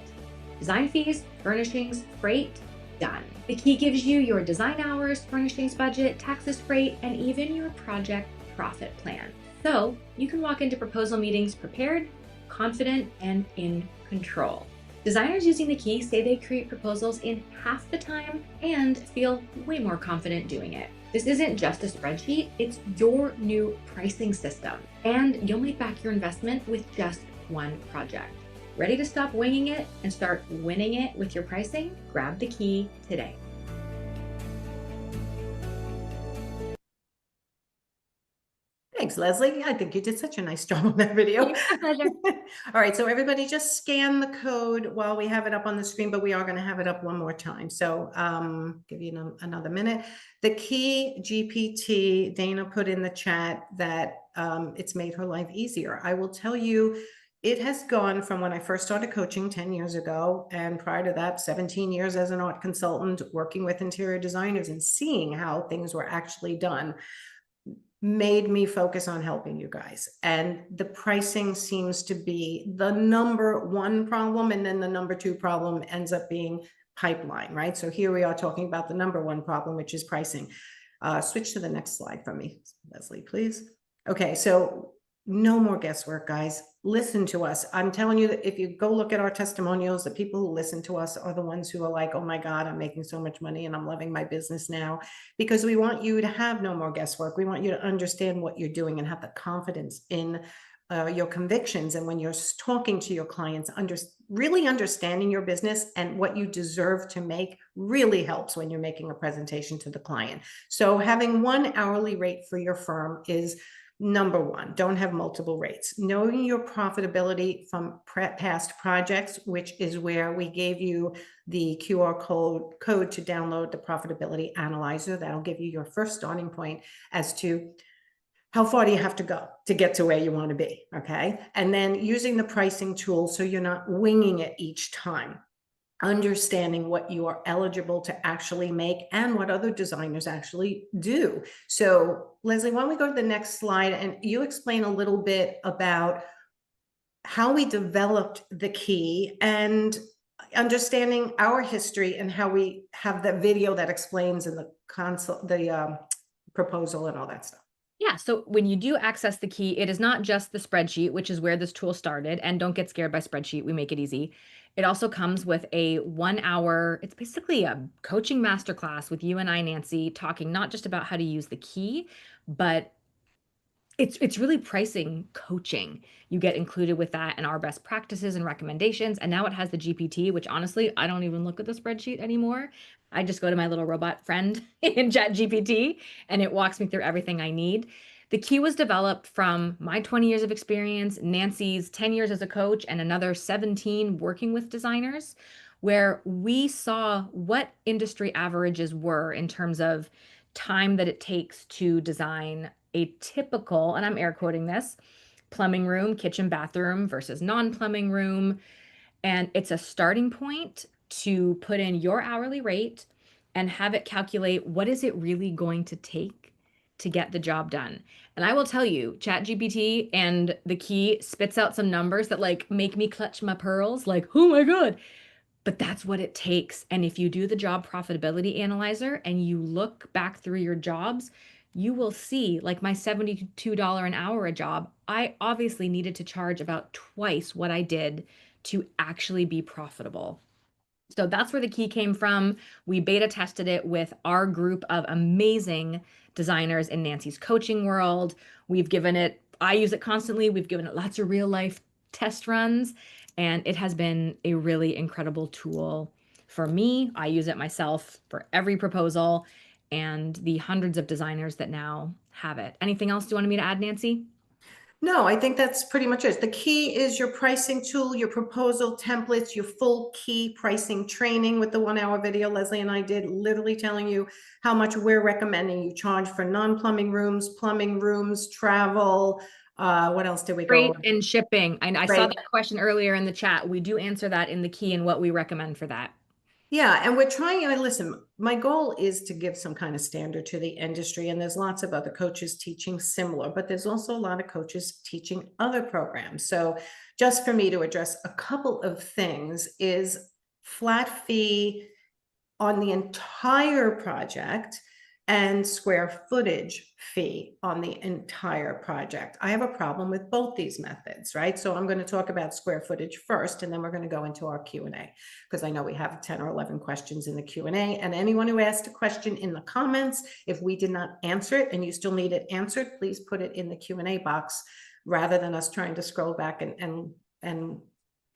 Design fees, furnishings, freight, done. The Key gives you your design hours, furnishings budget, taxes, freight, and even your project profit plan. So you can walk into proposal meetings prepared, confident, and in control. Designers using The Key say they create proposals in half the time and feel way more confident doing it. This isn't just a spreadsheet, it's your new pricing system. And you'll make back your investment with just one project. Ready to stop winging it and start winning it with your pricing? Grab The Key today. Thanks, Leslie. I think you did such a nice job on that video. My pleasure. All right, so everybody just scan the code while we have it up on the screen, but we are going to have it up one more time. So give you another minute. The Key GPT, Dana put in the chat that it's made her life easier. I will tell you, it has gone from when I first started coaching 10 years ago, and prior to that, 17 years as an art consultant, working with interior designers and seeing how things were actually done, made me focus on helping you guys. And the pricing seems to be the number one problem. And then the number two problem ends up being pipeline, right? So here we are talking about the number one problem, which is pricing. Switch to the next slide for me, Leslie, please. Okay, so no more guesswork, guys. Listen to us. I'm telling you that if you go look at our testimonials, the people who listen to us are the ones who are like, oh my God, I'm making so much money and I'm loving my business now. Because we want you to have no more guesswork. We want you to understand what you're doing and have the confidence in your convictions. And when you're talking to your clients, really understanding your business and what you deserve to make really helps when you're making a presentation to the client. So having one hourly rate for your firm is number one. Don't have multiple rates. Knowing your profitability from past projects, which is where we gave you the QR code to download the profitability analyzer. That'll give you your first starting point as to how far do you have to go to get to where you want to be, okay? And then using the pricing tool so you're not winging it each time. Understanding what you are eligible to actually make and what other designers actually do. So Leslie, why don't we go to the next slide and you explain a little bit about how we developed the key and understanding our history and how we have the video that explains in the console, the proposal and all that stuff. Yeah, so when you do access the key, it is not just the spreadsheet, which is where this tool started. And don't get scared by spreadsheet, we make it easy. It also comes with a 1 hour, it's basically a coaching masterclass with you and I, Nancy, talking not just about how to use the key, but it's really pricing coaching. You get included with that and our best practices and recommendations. And now it has the GPT, which honestly, I don't even look at the spreadsheet anymore. I just go to my little robot friend in Chat GPT and it walks me through everything I need. The key was developed from my 20 years of experience, Nancy's 10 years as a coach, and another 17 working with designers, where we saw what industry averages were in terms of time that it takes to design a typical, and I'm air quoting this, plumbing room, kitchen, bathroom versus non-plumbing room. And it's a starting point to put in your hourly rate and have it calculate what is it really going to take to get the job done. And I will tell you, ChatGPT and the key spits out some numbers that like make me clutch my pearls, like, oh my God. But that's what it takes. And if you do the job profitability analyzer and you look back through your jobs, you will see, like my $72 an hour a job, I obviously needed to charge about twice what I did to actually be profitable. So that's where the key came from. We beta tested it with our group of amazing designers in Nancy's coaching world. We've given it, I use it constantly. We've given it lots of real life test runs, and it has been a really incredible tool for me. I use it myself for every proposal and the hundreds of designers that now have it. Anything else you wanted me to add, Nancy? No, I think that's pretty much it. The key is your pricing tool, your proposal templates, your full key pricing training with the 1 hour video Leslie and I did, literally telling you how much we're recommending you charge for non-plumbing rooms, plumbing rooms, travel. What else did we go Freight over? and shipping. I saw Right. that question earlier in the chat. We do answer that in the key and what we recommend for that. Yeah, and we're trying, listen, my goal is to give some kind of standard to the industry, and there's lots of other coaches teaching similar, but there's also a lot of coaches teaching other programs. So just for me to address a couple of things is flat fee on the entire project and square footage fee on the entire project. I have a problem with both these methods, right? So I'm going to talk about square footage first, and then we're going to go into our Q&A, because I know we have 10 or 11 questions in the Q&A, and anyone who asked a question in the comments, if we did not answer it and you still need it answered, please put it in the Q&A box rather than us trying to scroll back and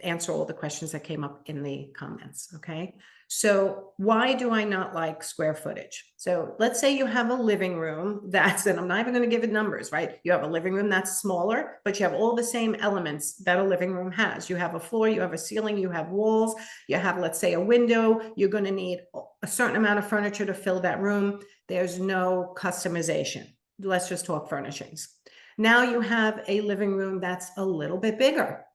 answer all the questions that came up in the comments, okay? So why do I not like square footage? So let's say you have a living room that's, and I'm not even going to give it numbers, right? You have a living room that's smaller, but you have all the same elements that a living room has. You have a floor, you have a ceiling, you have walls, you have, let's say, a window. You're going to need a certain amount of furniture to fill that room. There's no customization. Let's just talk furnishings. Now you have a living room that's a little bit bigger.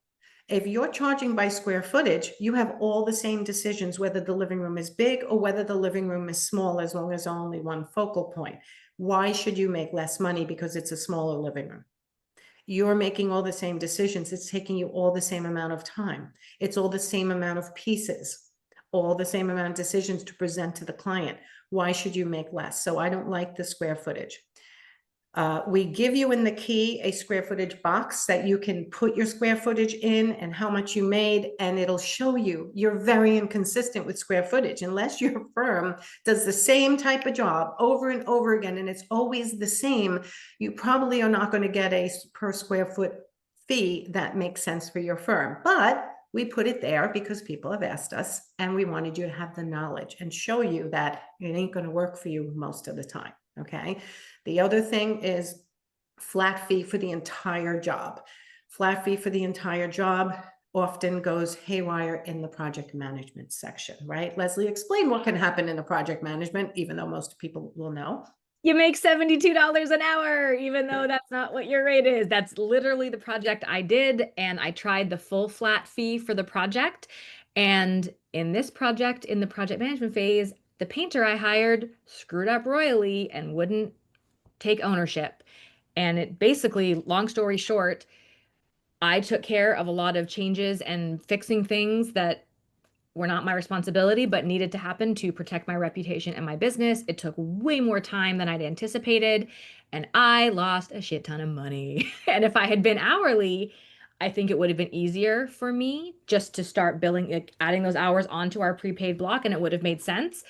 If you're charging by square footage, you have all the same decisions, whether the living room is big or whether the living room is small, as long as only one focal point. Why should you make less money because it's a smaller living room? You're making all the same decisions. It's taking you all the same amount of time. It's all the same amount of pieces, all the same amount of decisions to present to the client. Why should you make less? So I don't like the square footage. We give you in the key a square footage box that you can put your square footage in and how much you made, and it'll show you. You're very inconsistent with square footage unless your firm does the same type of job over and over again, and it's always the same. You probably are not going to get a per square foot fee that makes sense for your firm, but we put it there because people have asked us, and we wanted you to have the knowledge and show you that it ain't going to work for you most of the time. Okay. The other thing is flat fee for the entire job. Flat fee for the entire job often goes haywire in the project management section, right? Leslie, explain what can happen in the project management, even though most people will know. You make $72 an hour, even though that's not what your rate is. That's literally the project I did, and I tried the full flat fee for the project. And in this project, in the project management phase, the painter I hired screwed up royally and wouldn't take ownership. And it basically, long story short, I took care of a lot of changes and fixing things that were not my responsibility, but needed to happen to protect my reputation and my business. It took way more time than I'd anticipated, and I lost a shit ton of money. And if I had been hourly, I think it would have been easier for me just to start billing, adding those hours onto our prepaid block, and it would have made sense.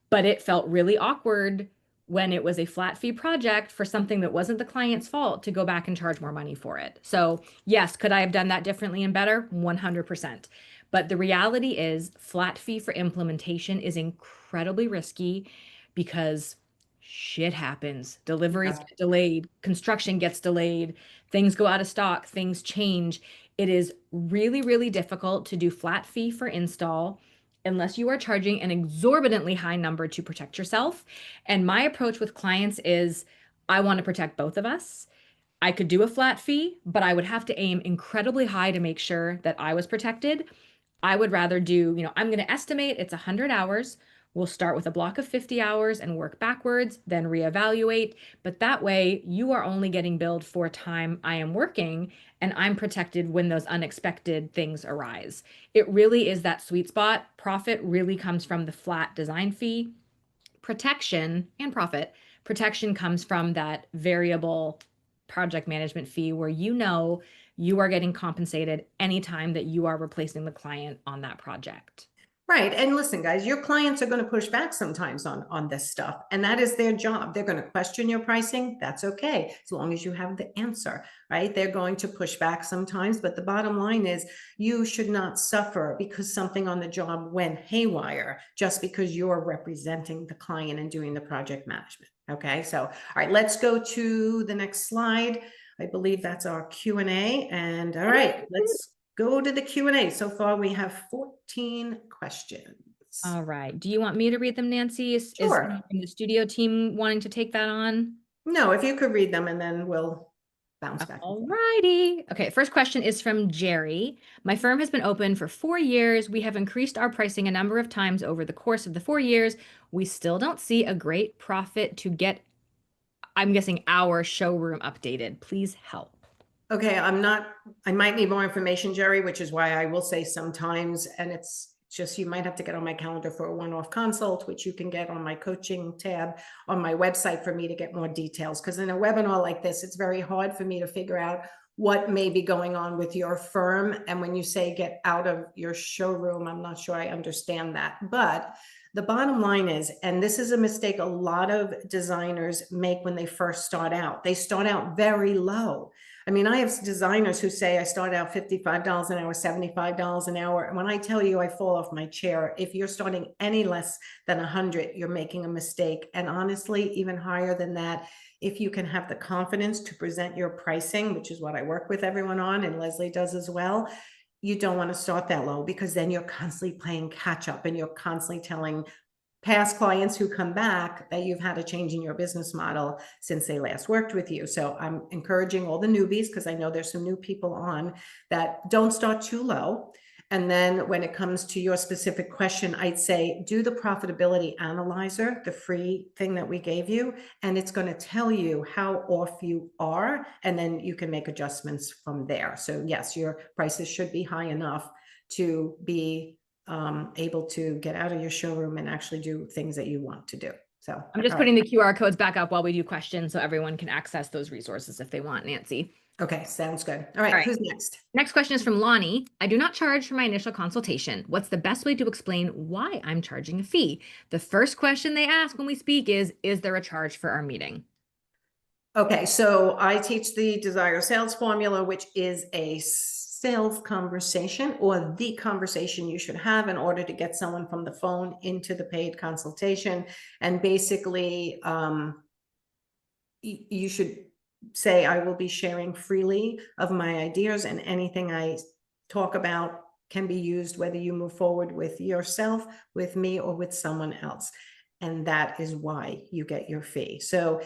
But it felt really awkward when it was a flat fee project for something that wasn't the client's fault to go back and charge more money for it. So yes, could I have done that differently and better? 100%. But the reality is flat fee for implementation is incredibly risky because shit happens. Deliveries get delayed, construction gets delayed, things go out of stock, things change. It is really, really difficult to do flat fee for install unless you are charging an exorbitantly high number to protect yourself. And my approach with clients is I want to protect both of us. I could do a flat fee, but I would have to aim incredibly high to make sure that I was protected. I would rather do, I'm going to estimate it's 100 hours. We'll start with a block of 50 hours and work backwards, then reevaluate. But that way you are only getting billed for time I am working, and I'm protected when those unexpected things arise. It really is that sweet spot. Profit really comes from the flat design fee. Protection and profit. Protection comes from that variable project management fee where you are getting compensated anytime that you are replacing the client on that project. Right. And listen, guys, your clients are going to push back sometimes on this stuff, and that is their job. They're going to question your pricing. That's okay, as long as you have the answer, right? They're going to push back sometimes, but the bottom line is you should not suffer because something on the job went haywire just because you're representing the client and doing the project management. Okay. So, all right, let's go to the next slide. I believe that's our Q&A. And all right, let's go to the Q&A. So far, we have 14 questions. All right. Do you want me to read them, Nancy? Sure. Is the studio team wanting to take that on? No, if you could read them and then we'll bounce back. All righty. Okay, first question is from Jerry. My firm has been open for 4 years. We have increased our pricing a number of times over the course of the 4 years. We still don't see a great profit to get, I'm guessing, our showroom updated. Please help. Okay, I might need more information, Jerry, which is why I will say sometimes, and it's just, you might have to get on my calendar for a one-off consult, which you can get on my coaching tab on my website for me to get more details. Because in a webinar like this, it's very hard for me to figure out what may be going on with your firm. And when you say get out of your showroom, I'm not sure I understand that. But the bottom line is, and this is a mistake a lot of designers make when they first start out, they start out very low. I mean, I have designers who say I start out $55 an hour, $75 an hour. And when I tell you I fall off my chair, if you're starting any less than 100, you're making a mistake. And honestly, even higher than that, if you can have the confidence to present your pricing, which is what I work with everyone on, and Leslie does as well, you don't want to start that low because then you're constantly playing catch up and you're constantly telling past clients who come back that you've had a change in your business model since they last worked with you. So I'm encouraging all the newbies, because I know there's some new people on, that don't start too low. And then when it comes to your specific question, I'd say do the profitability analyzer, the free thing that we gave you, and it's going to tell you how off you are, and then you can make adjustments from there. So yes, your prices should be high enough to be able to get out of your showroom and actually do things that you want to do. So I'm just putting the QR codes back up while we do questions so everyone can access those resources if they want, Nancy. Okay, sounds good. All right, who's next? Next question is from Lonnie. I do not charge for my initial consultation. What's the best way to explain why I'm charging a fee? The first question they ask when we speak is there a charge for our meeting? Okay, so I teach the Desire Sales Formula, which is a sales conversation, or the conversation you should have in order to get someone from the phone into the paid consultation. And basically, you should say, I will be sharing freely of my ideas, and anything I talk about can be used whether you move forward with yourself, with me, or with someone else. And that is why you get your fee. So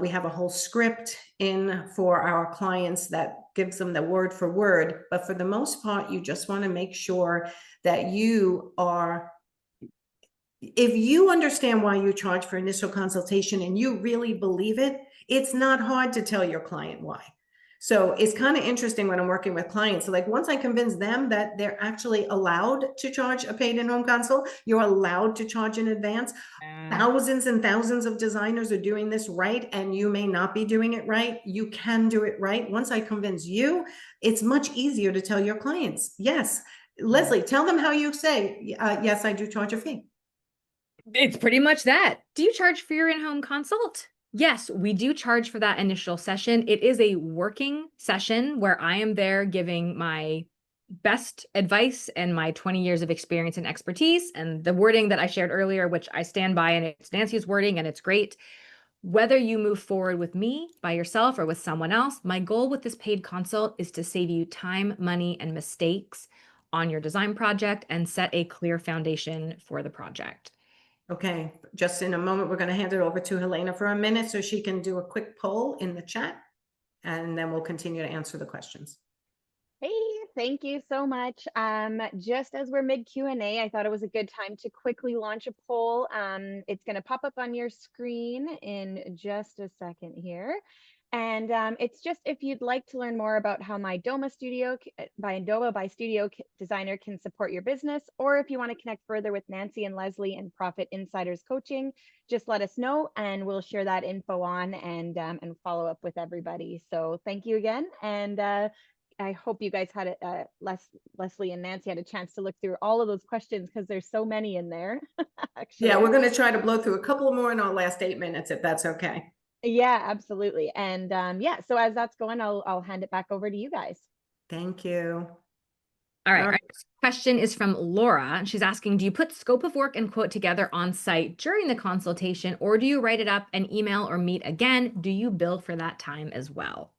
we have a whole script in for our clients that gives them the word for word. But for the most part, you just want to make sure that you are, if you understand why you charge for initial consultation and you really believe it, it's not hard to tell your client why. So it's kind of interesting when I'm working with clients. So like once I convince them that they're actually allowed to charge a paid in-home consult, you're allowed to charge in advance. Thousands and thousands of designers are doing this right, and you may not be doing it right. You can do it right. Once I convince you, it's much easier to tell your clients. Yes. Leslie, tell them how you say, yes, I do charge a fee. It's pretty much that. Do you charge for your in-home consult? Yes, we do charge for that initial session. It is a working session where I am there giving my best advice and my 20 years of experience and expertise, and the wording that I shared earlier, which I stand by, and it's Nancy's wording and it's great. Whether you move forward with me by yourself or with someone else, my goal with this paid consult is to save you time, money, and mistakes on your design project and set a clear foundation for the project. Okay, just in a moment, we're going to hand it over to Helena for a minute so she can do a quick poll in the chat, and then we'll continue to answer the questions. Hey, thank you so much. Just as we're mid Q&A, I thought it was a good time to quickly launch a poll. It's going to pop up on your screen in just a second here. And it's just if you'd like to learn more about how my Doma Studio by Studio Designer can support your business, or if you want to connect further with Nancy and Leslie and Profit Insiders Coaching, just let us know and we'll share that info on and follow up with everybody. So thank you again. And I hope you guys had Leslie and Nancy had a chance to look through all of those questions, because there's so many in there. Actually. Yeah, we're going to try to blow through a couple more in our last 8 minutes, if that's okay. Yeah, absolutely. And yeah, so as that's going, I'll hand it back over to you guys. Thank you. All right. Our next question is from Laura. She's asking, do you put scope of work and quote together on site during the consultation, or do you write it up and email or meet again? Do you bill for that time as well?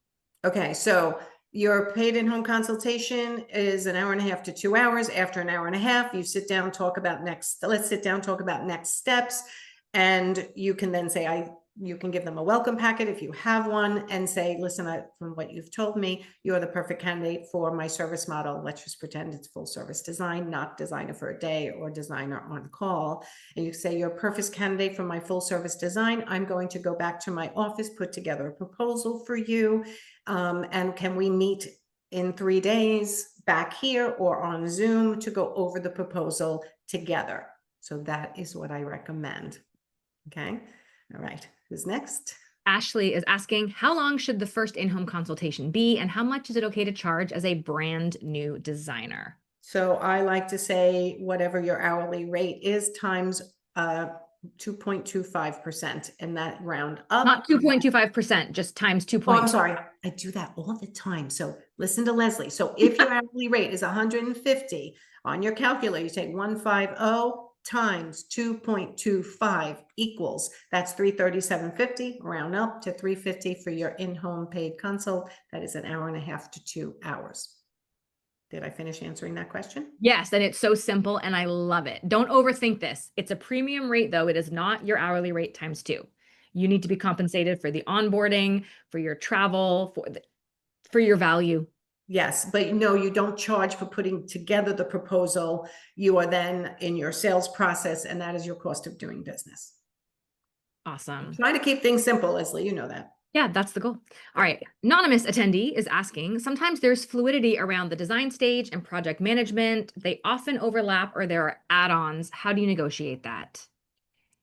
Okay, so your paid in-home consultation is 1.5 to 2 hours. After 1.5 hours, you sit down, talk about let's sit down, talk about next steps. And you can then say, you can give them a welcome packet if you have one, and say, listen, from what you've told me, you're the perfect candidate for my service model. Let's just pretend it's full service design, not designer for a day or designer on call. And you say, you're a perfect candidate for my full service design. I'm going to go back to my office, put together a proposal for you. And can we meet in 3 days back here or on Zoom to go over the proposal together? So that is what I recommend. Okay. All right. Who's next? Ashley is asking, how long should the first in-home consultation be, and how much is it okay to charge as a brand new designer? So I like to say whatever your hourly rate is times 2.25%, and that round up. Not 2.25%, just times 2. Oh, I'm sorry. I do that all the time. So listen to Leslie. So if your hourly rate is 150 on your calculator, you take 150 times 2.25 equals, that's $337.50, round up to $350 for your in-home paid consult. That is 1.5 to 2 hours. Did I finish answering that question? Yes, and it's so simple and I love it. Don't overthink this. It's a premium rate though. It is not your hourly rate times 2. You need to be compensated for the onboarding, for your travel, for your value. Yes, but no, you don't charge for putting together the proposal. You are then in your sales process, and that is your cost of doing business. Awesome. Try to keep things simple, Leslie, you know that. Yeah, that's the goal. All right. Anonymous attendee is asking, sometimes there's fluidity around the design stage and project management. They often overlap or there are add-ons. How do you negotiate that?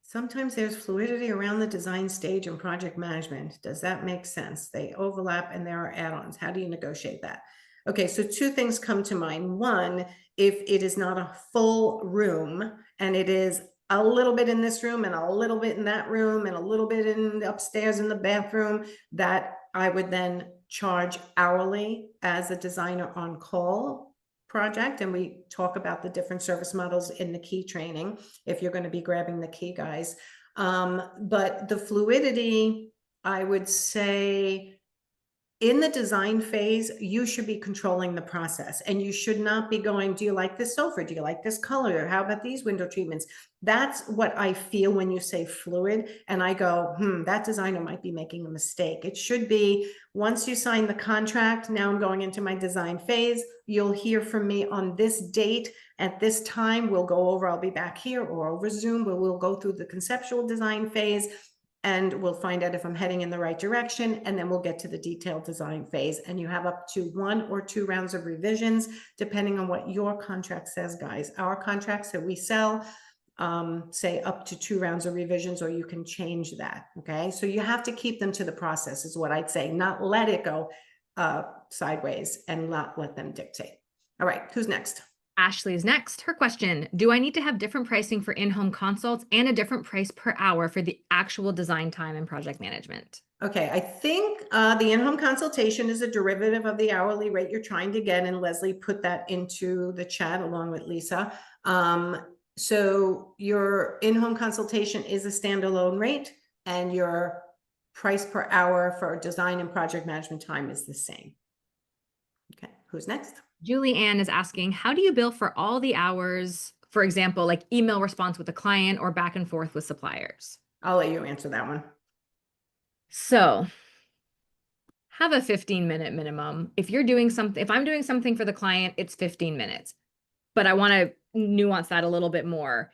Sometimes there's fluidity around the design stage and project management. Does that make sense? They overlap and there are add-ons. How do you negotiate that? Okay, so 2 things come to mind. One, if it is not a full room and it is a little bit in this room and a little bit in that room and a little bit in upstairs in the bathroom, that I would then charge hourly as a designer on call project. And we talk about the different service models in the key training, if you're going to be grabbing the key, guys. But the fluidity, I would say, in the design phase, you should be controlling the process and you should not be going, do you like this sofa? Do you like this color? How about these window treatments? That's what I feel when you say fluid. And I go, that designer might be making a mistake. It should be, once you sign the contract, now I'm going into my design phase. You'll hear from me on this date at this time. We'll go over, I'll be back here or over Zoom, but we'll go through the conceptual design phase. And we'll find out if I'm heading in the right direction, and then we'll get to the detailed design phase. And you have up to 1 or 2 rounds of revisions, depending on what your contract says, guys. Our contracts that we sell say up to 2 rounds of revisions, or you can change that, okay? So you have to keep them to the process is what I'd say, not let it go sideways and not let them dictate. All right, who's next? Ashley is next. Her question, do I need to have different pricing for in-home consults and a different price per hour for the actual design time and project management? Okay, I think the in-home consultation is a derivative of the hourly rate you're trying to get, and Leslie put that into the chat along with Lisa. So your in-home consultation is a standalone rate, and your price per hour for design and project management time is the same. Okay, who's next? Julie Ann is asking, how do you bill for all the hours, for example, like email response with the client or back and forth with suppliers? I'll let you answer that one. So have a 15-minute minimum. If you're doing something, if I'm doing something for the client, it's 15 minutes. But I want to nuance that a little bit more.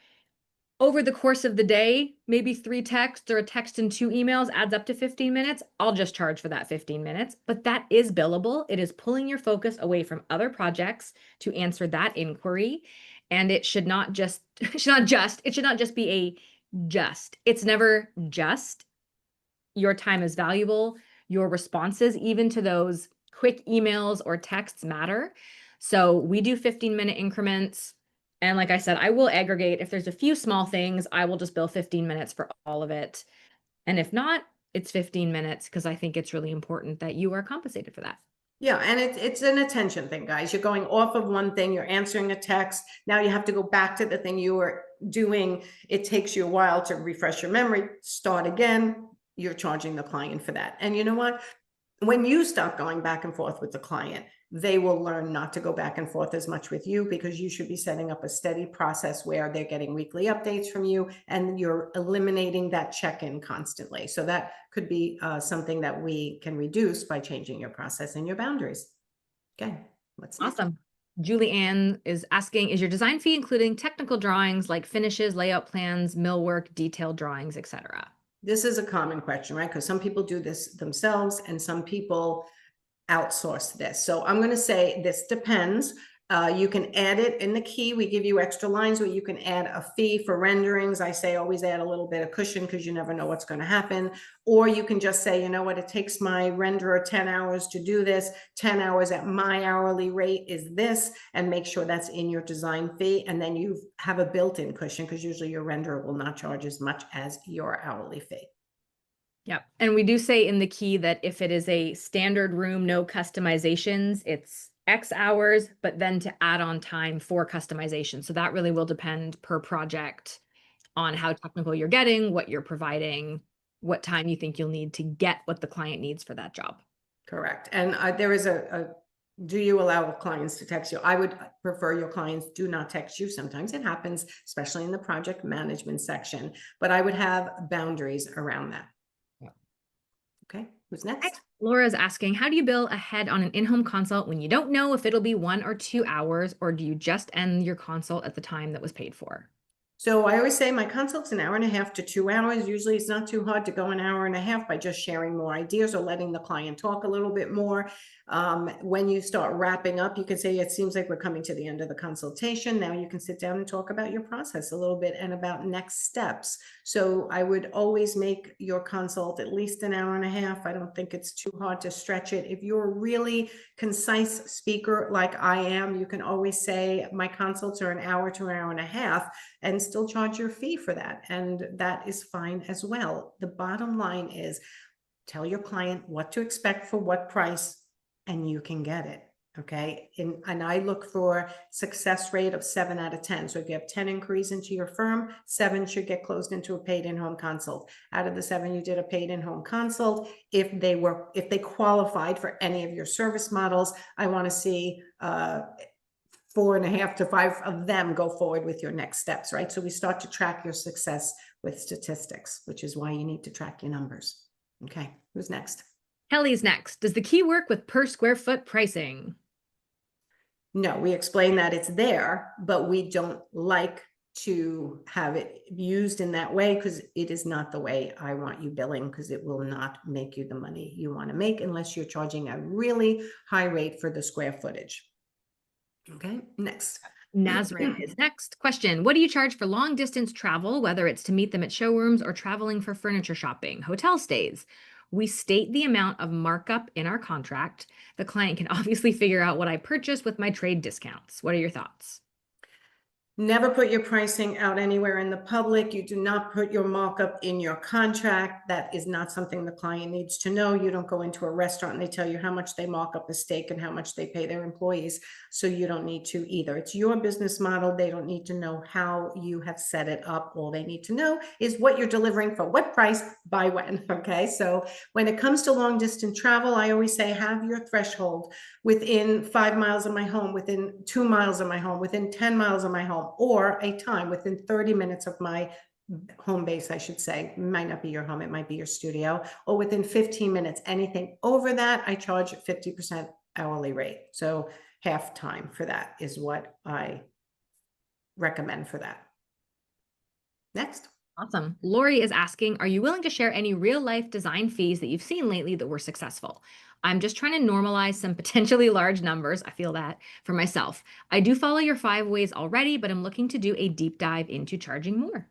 Over the course of the day, maybe 3 texts or a text and 2 emails adds up to 15 minutes. I'll just charge for that 15 minutes, but that is billable. It is pulling your focus away from other projects to answer that inquiry. And it should not just, it should not just be a just. It's never just. Your time is valuable. Your responses, even to those quick emails or texts, matter. So we do 15-minute increments. And like I said, I will aggregate. If there's a few small things, I will just bill 15 minutes for all of it. And if not, it's 15 minutes because I think it's really important that you are compensated for that. Yeah, and it's an attention thing, guys. You're going off of one thing, you're answering a text. Now you have to go back to the thing you were doing. It takes you a while to refresh your memory, start again. You're charging the client for that. And you know what? When you stop going back and forth with the client, they will learn not to go back and forth as much with you, because you should be setting up a steady process where they're getting weekly updates from you and you're eliminating that check-in constantly. So that could be something that we can reduce by changing your process and your boundaries. Okay, what's next? Awesome. Julie Ann is asking, is your design fee including technical drawings like finishes, layout plans, millwork, detailed drawings, etc.? This is a common question, right? Because some people do this themselves and some people outsource this. So I'm going to say this depends. You can add it in the key. We give you extra lines where you can add a fee for renderings. I say always add a little bit of cushion because you never know what's going to happen. Or you can just say, you know what, it takes my renderer 10 hours to do this. 10 hours at my hourly rate is this, and make sure that's in your design fee. And then you have a built-in cushion because usually your renderer will not charge as much as your hourly fee. Yep. And we do say in the key that if it is a standard room, no customizations, it's X hours, but then to add on time for customization. So that really will depend per project on how technical you're getting, what you're providing, what time you think you'll need to get what the client needs for that job. Correct. And there is a Do you allow clients to text you? I would prefer your clients do not text you. Sometimes it happens, especially in the project management section, but I would have boundaries around that. Yeah. Okay, who's next? Laura's asking, how do you bill ahead on an in-home consult when you don't know if it'll be 1 or 2 hours, or do you just end your consult at the time that was paid for? So I always say my consult's an hour and a half to 2 hours. Usually it's not too hard to go an hour and a half by just sharing more ideas or letting the client talk a little bit more. When you start wrapping up, you can say, it seems like we're coming to the end of the consultation. Now you can sit down and talk about your process a little bit and about next steps. So I would always make your consult at least an hour and a half. I don't think it's too hard to stretch it. If you're a really concise speaker like I am, you can always say my consults are an hour to an hour and a half and still charge your fee for that. And that is fine as well. The bottom line is tell your client what to expect for what price, and you can get it. Okay. And I look for success rate of 7 out of 10. So if you have 10 inquiries into your firm, 7 should get closed into a paid in-home consult. Out of the 7, you did a paid in-home consult. If they qualified for any of your service models, I want to see 4.5 to 5 of them go forward with your next steps, right? So we start to track your success with statistics, which is why you need to track your numbers. Okay, who's next? Kelly's next. Does the key work with per square foot pricing? No, we explain that it's there, but we don't like to have it used in that way because it is not the way I want you billing, because it will not make you the money you want to make unless you're charging a really high rate for the square footage. Okay, next. Nazareth is next. Question. What do you charge for long distance travel, whether it's to meet them at showrooms or traveling for furniture shopping, hotel stays? We state the amount of markup in our contract. The client can obviously figure out what I purchased with my trade discounts. What are your thoughts? Never put your pricing out anywhere in the public. You do not put your markup in your contract. That is not something the client needs to know. You don't go into a restaurant and they tell you how much they mark up a steak and how much they pay their employees. So you don't need to either. It's your business model. They don't need to know how you have set it up. All they need to know is what you're delivering for what price by when. Okay. So when it comes to long distance travel, I always say have your threshold within 5 miles of my home, within 2 miles of my home, within 10 miles of my home, or a time within 30 minutes of my home base, I should say. It might not be your home, it might be your studio, or within 15 minutes. Anything over that, I charge 50% hourly rate. So half time for that is what I recommend for that. Next. Awesome. Lori is asking, are you willing to share any real life design fees that you've seen lately that were successful? I'm just trying to normalize some potentially large numbers. I feel that for myself. I do follow your 5 ways already, but I'm looking to do a deep dive into charging more.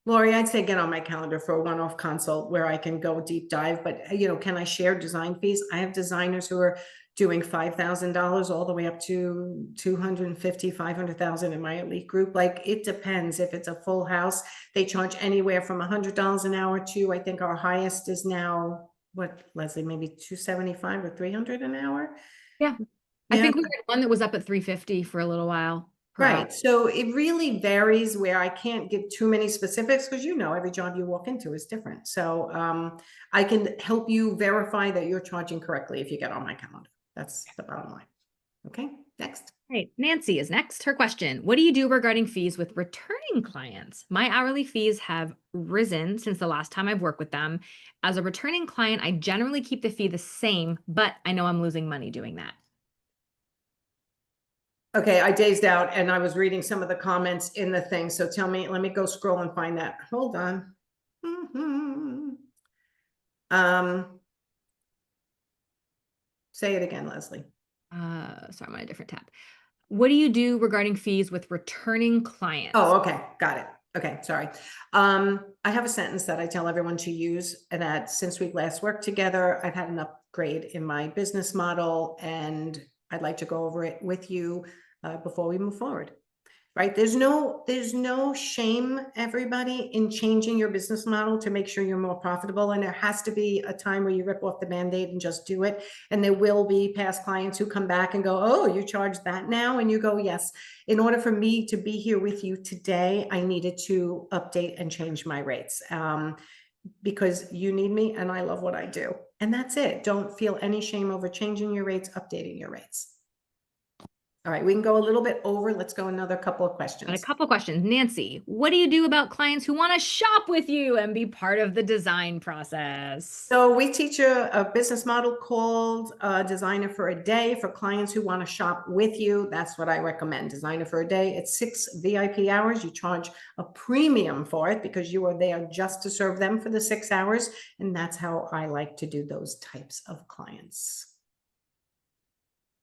Lori, I'd say get on my calendar for a one-off consult where I can go deep dive, but can I share design fees? I have designers who are doing $5,000 all the way up to 250, 500,000 in my elite group. Like it depends. If it's a full house, they charge anywhere from $100 an hour to, I think our highest is now what, Leslie, maybe 275 or 300 an hour. Yeah. I think we had one that was up at 350 for a little while. Right. So it really varies where I can't give too many specifics because every job you walk into is different. So I can help you verify that you're charging correctly if you get on my calendar. That's the bottom line. Okay, next. Right. Nancy is next. Her question, what do you do regarding fees with returning clients? My hourly fees have risen since the last time I've worked with them. As a returning client, I generally keep the fee the same, but I know I'm losing money doing that. Okay, I dazed out and I was reading some of the comments in the thing. So tell me, let me go scroll and find that. Hold on. Say it again, Leslie. Sorry, I'm on a different tab. What do you do regarding fees with returning clients? Oh, okay. Got it. Okay. Sorry. I have a sentence that I tell everyone to use, and that since we've last worked together, I've had an upgrade in my business model, and I'd like to go over it with you before we move forward. Right? There's no shame, everybody, in changing your business model to make sure you're more profitable. And there has to be a time where you rip off the Band-Aid and just do it. And there will be past clients who come back and go, oh, you charge that now? And you go, yes. In order for me to be here with you today, I needed to update and change my rates because you need me and I love what I do. And that's it. Don't feel any shame over changing your rates, updating your rates. All right, we can go a little bit over. Let's go another couple of And a questions. couple questions. Nancy, what do you do about clients who want to shop with you and be part of the design process? So we teach a business model called Designer for a Day for clients who want to shop with you. That's what I recommend, Designer for a Day. It's 6 VIP hours. You charge a premium for it because you are there just to serve them for the 6 hours. And that's how I like to do those types of clients.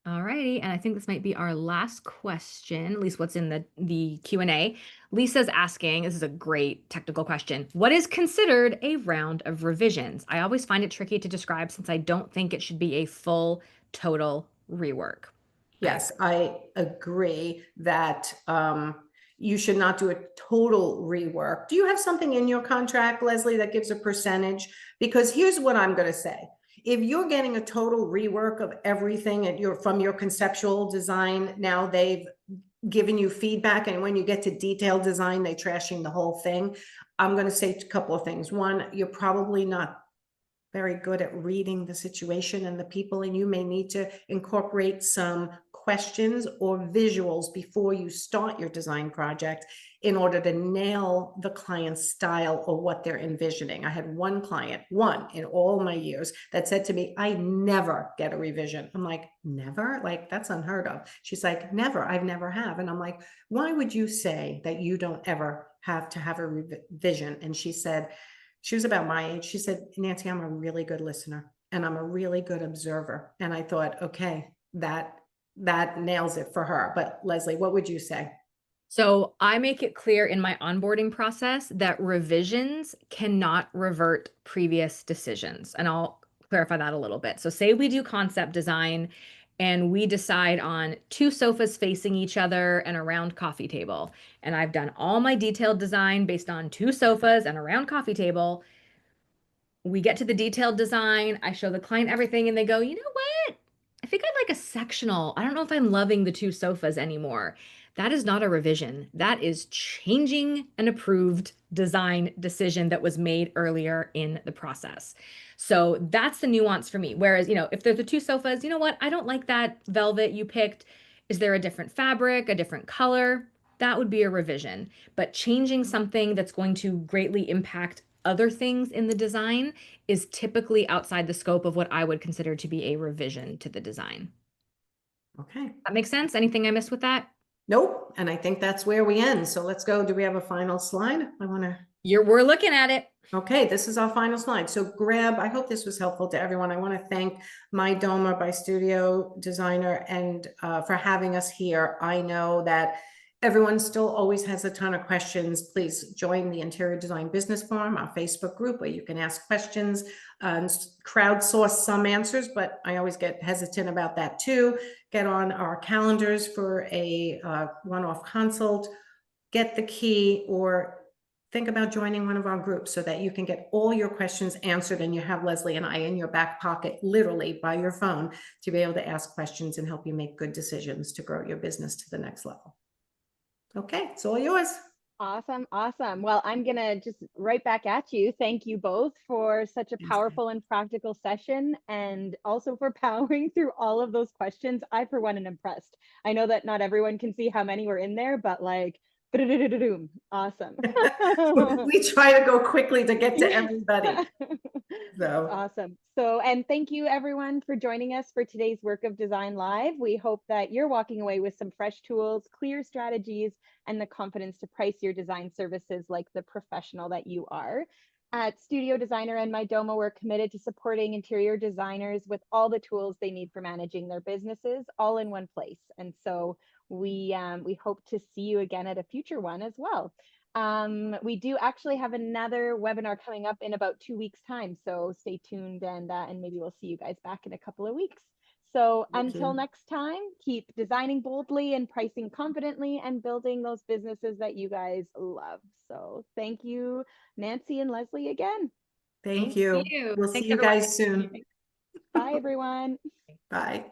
All righty, and I think this might be our last question, at least what's in the Q&A. Lisa's asking, this is a great technical question. What is considered a round of revisions? I always find it tricky to describe since I don't think it should be a full total rework. Yes, I agree that you should not do a total rework. Do you have something in your contract, Leslie, that gives a percentage? Because here's what I'm going to say. If you're getting a total rework of everything from your conceptual design, now they've given you feedback, and when you get to detailed design, they're trashing the whole thing. I'm going to say a couple of things. One, you're probably not very good at reading the situation and the people, and you may need to incorporate some questions or visuals before you start your design project in order to nail the client's style or what they're envisioning. I had one client, one in all my years, that said to me, I never get a revision. I'm like, never? Like, that's unheard of. She's like, never, I've never have. And I'm like, why would you say that you don't ever have to have a revision? And she said, she was about my age. She said, Nancy, I'm a really good listener and I'm a really good observer. And I thought, okay, that nails it for her. But Leslie, what would you say? So I make it clear in my onboarding process that revisions cannot revert previous decisions. And I'll clarify that a little bit. So say we do concept design and we decide on 2 sofas facing each other and a round coffee table. And I've done all my detailed design based on 2 sofas and a round coffee table. We get to the detailed design, I show the client everything, and they go, you know what? I think I'd like a sectional. I don't know if I'm loving the 2 sofas anymore. That is not a revision. That is changing an approved design decision that was made earlier in the process. So that's the nuance for me. Whereas, if there's the 2 sofas, you know what? I don't like that velvet you picked. Is there a different fabric, a different color? That would be a revision. But changing something that's going to greatly impact other things in the design is typically outside the scope of what I would consider to be a revision to the design. Okay. That makes sense? Anything I missed with that? Nope. And I think that's where we end. So let's go. Do we have a final slide? We're looking at it. Okay, this is our final slide. So I hope this was helpful to everyone. I want to thank My Doma by Studio Designer and for having us here. I know that everyone still always has a ton of questions. Please join the Interior Design Business Forum, our Facebook group, where you can ask questions and crowdsource some answers, but I always get hesitant about that too. Get on our calendars for a one-off consult, get the key, or think about joining one of our groups so that you can get all your questions answered and you have Leslie and I in your back pocket, literally by your phone, to be able to ask questions and help you make good decisions to grow your business to the next level. Okay, it's all yours. Awesome. Awesome. Well, I'm going to just right back at you. Thank you both for such a powerful and practical session, and also for powering through all of those questions. I, for one, am impressed. I know that not everyone can see how many were in there, but like, awesome. We try to go quickly to get to everybody. So awesome. So, and thank you everyone for joining us for today's Work of Design Live. We hope that you're walking away with some fresh tools, clear strategies, and the confidence to price your design services like the professional that you are. At Studio Designer and My Doma, we're committed to supporting interior designers with all the tools they need for managing their businesses, all in one place. And so we hope to see you again at a future one as well. We do actually have another webinar coming up in about 2 weeks' time, so stay tuned, and maybe we'll see you guys back in a couple of weeks. So until next time, keep designing boldly and pricing confidently and building those businesses that you guys love. So thank you, Nancy and Leslie, again. Thank you. We'll see you guys soon. Bye, everyone. Bye.